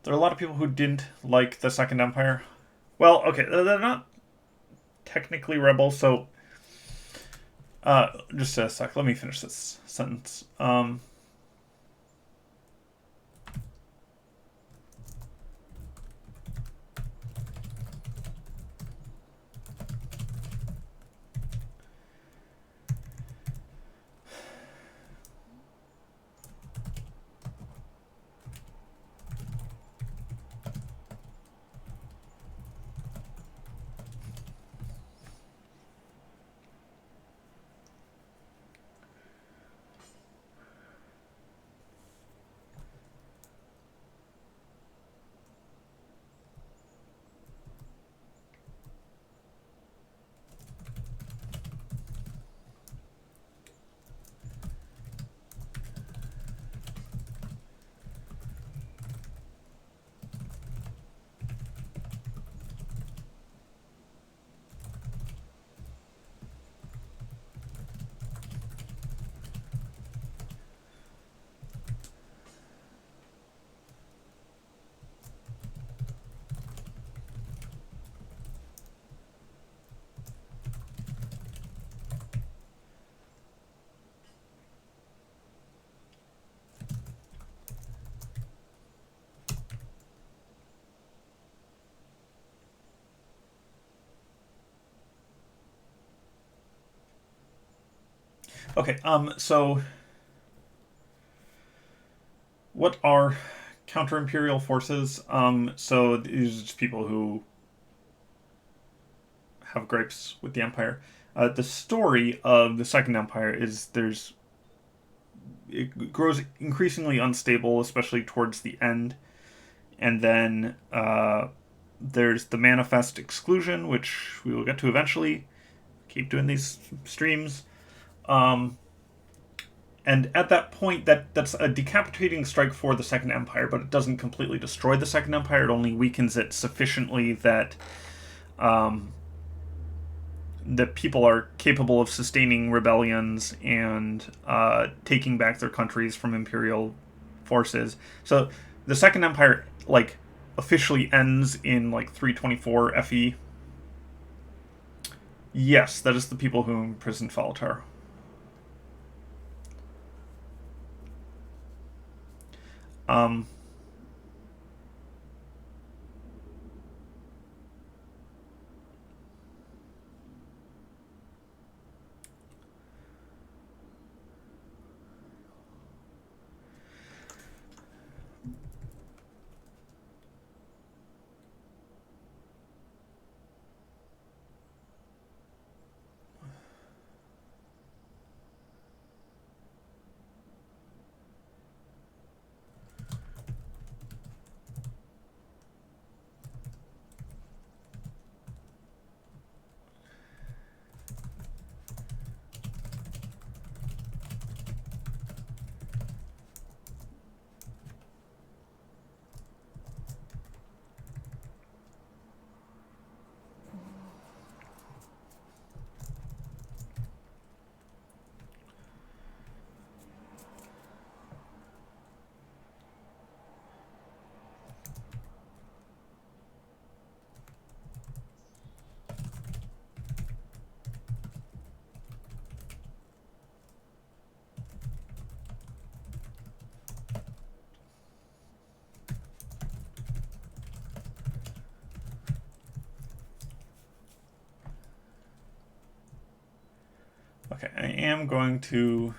Speaker 1: a lot of people who didn't like the Second Empire. Well, okay, they're not technically rebels, so just a sec. Let me finish this sentence. Okay. So what are counter-imperial forces? So these are just people who have gripes with the Empire. The story of the Second Empire is it grows increasingly unstable, especially towards the end, and then there's the manifest exclusion, which we will get to eventually. Keep doing these streams. Um, and at that point, that's a decapitating strike for the Second Empire, but it doesn't completely destroy the Second Empire. It only weakens it sufficiently that um, that people are capable of sustaining rebellions and taking back their countries from imperial forces. So the Second Empire like officially ends in like 324 FE. Yes, that is the people who imprisoned Falatar. Um, okay, I am going to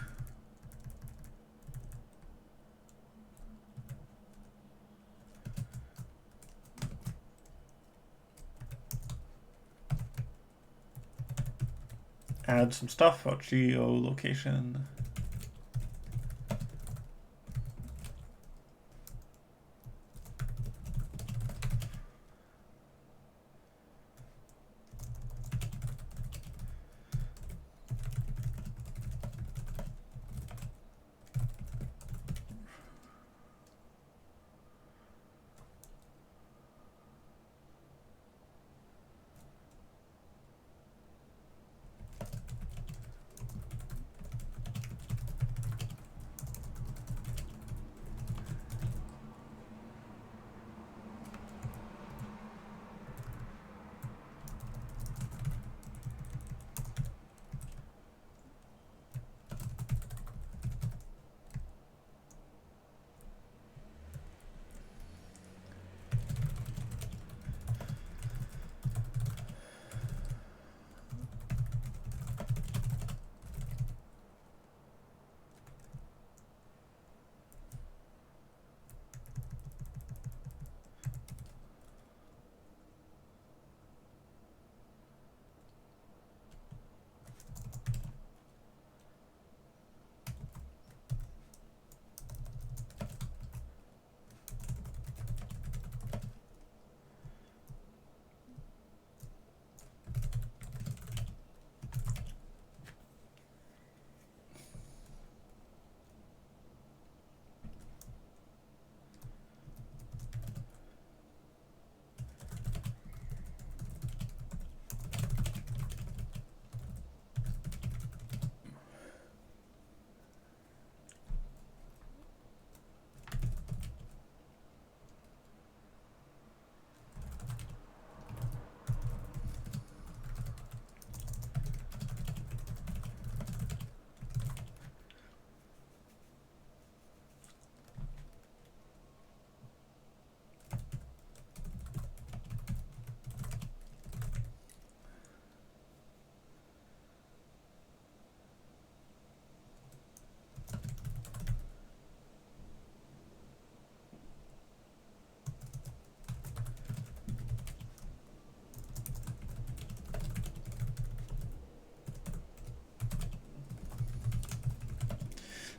Speaker 1: add some stuff about geolocation.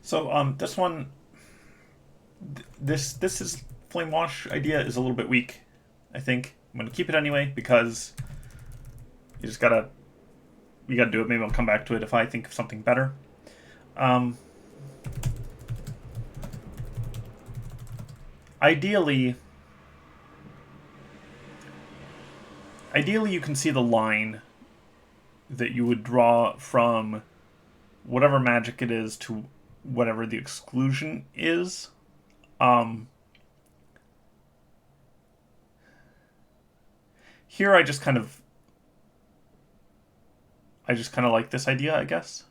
Speaker 1: So this one, this is flame wash idea is a little bit weak. I think I'm gonna keep it anyway because you just gotta do it. Maybe I'll come back to it if I think of something better. Um, ideally, you can see the line that you would draw from whatever magic it is to whatever the exclusion is. Here I just kind of like this idea, I guess.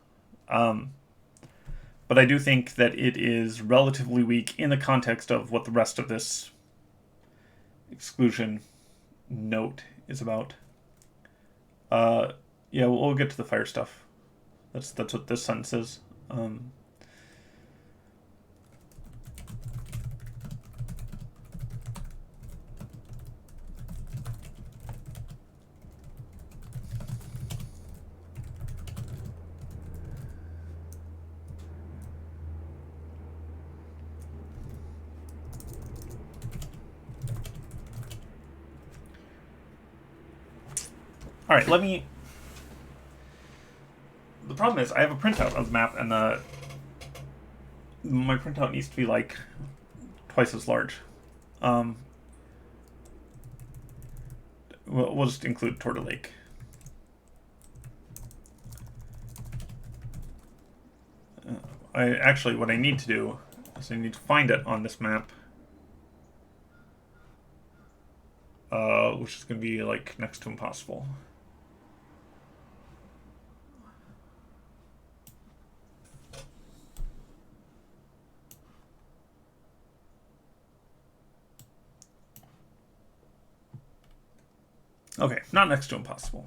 Speaker 1: But I do think that it is relatively weak in the context of what the rest of this exclusion note is about. Yeah, we'll get to the fire stuff. That's what this sentence is. All right, let me. The problem is I have a printout of the map, and my printout needs to be like twice as large. We'll just include Torta Lake. What I need to do is I need to find it on this map, which is going to be like next to impossible. Okay, not next to impossible.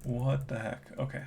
Speaker 1: What the heck? Okay.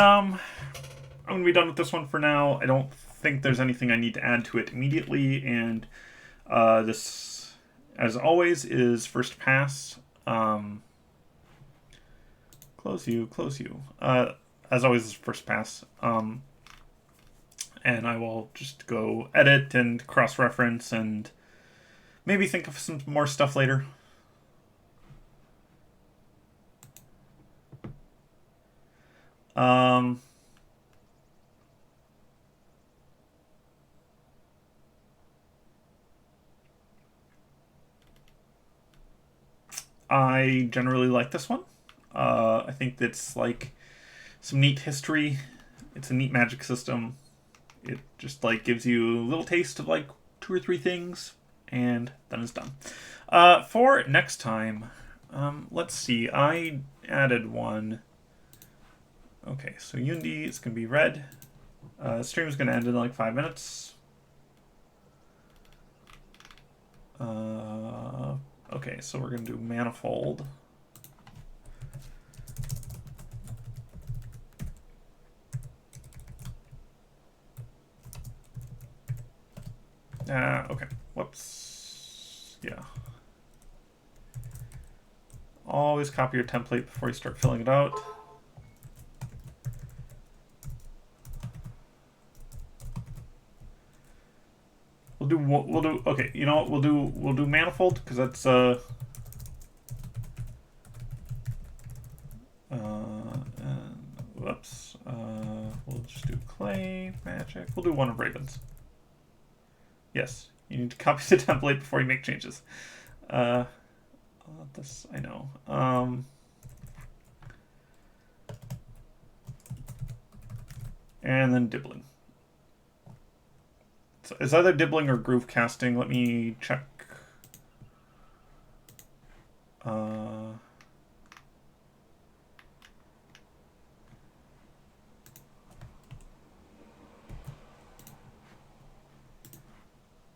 Speaker 1: I'm going to be done with this one for now. I don't think there's anything I need to add to it immediately, and this, as always, is first pass. Close you. As always, is first pass. And I will just go edit and cross-reference and maybe think of some more stuff later. I generally like this one. I think it's like some neat history. It's a neat magic system. It just like gives you a little taste of like 2 or 3 things, and then it's done. For next time, let's see. I added one. Okay, so Yundi is going to be red. Stream is going to end in like 5 minutes. Okay, so we're going to do manifold. Okay, whoops. Yeah. Always copy your template before you start filling it out. We'll do okay, you know what, we'll do manifold because that's whoops. We'll just do clay, magic. We'll do one of Ravens. Yes, you need to copy the template before you make changes. This I know. And then dibbling. So it's either dibbling or groove casting. Let me check.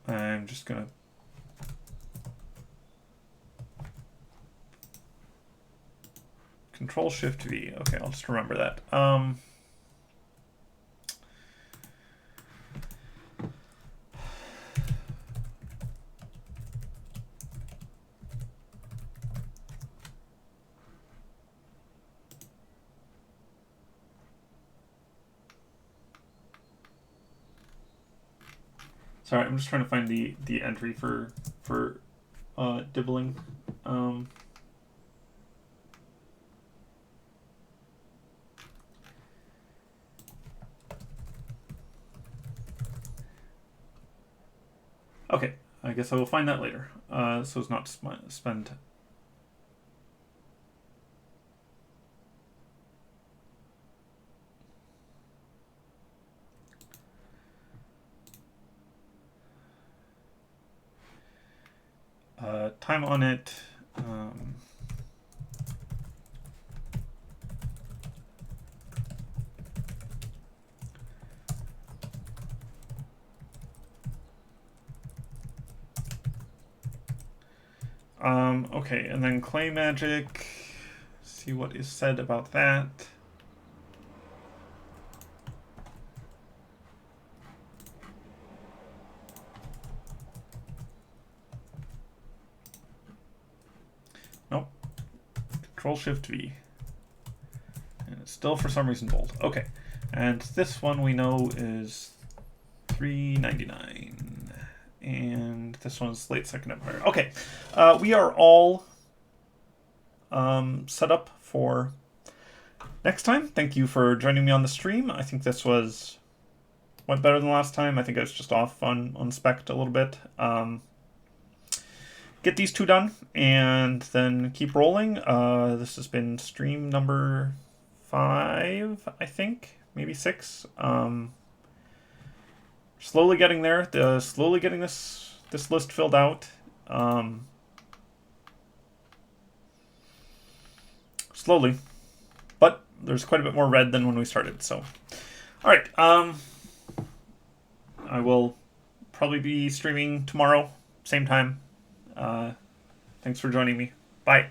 Speaker 1: I'm just gonna Control-Shift-V. Okay, I'll just remember that. Sorry, I'm just trying to find the entry for dibbling. Okay, I guess I will find that later, so as not to spend. Time on it. Okay, and then clay magic. See what is said about that. Nope. Control-Shift-V. And it's still for some reason bold. Okay, and this one we know is $3.99. And this one's late Second Empire. Okay, we are all set up for next time. Thank you for joining me on the stream. I think this went better than last time. I think I was just off on spec a little bit. Get these 2 done and then keep rolling. This has been stream number 5, I think, maybe 6. Slowly getting there. Slowly getting this list filled out. Slowly, but there's quite a bit more red than when we started. So, all right. I will probably be streaming tomorrow, same time. Thanks for joining me. Bye.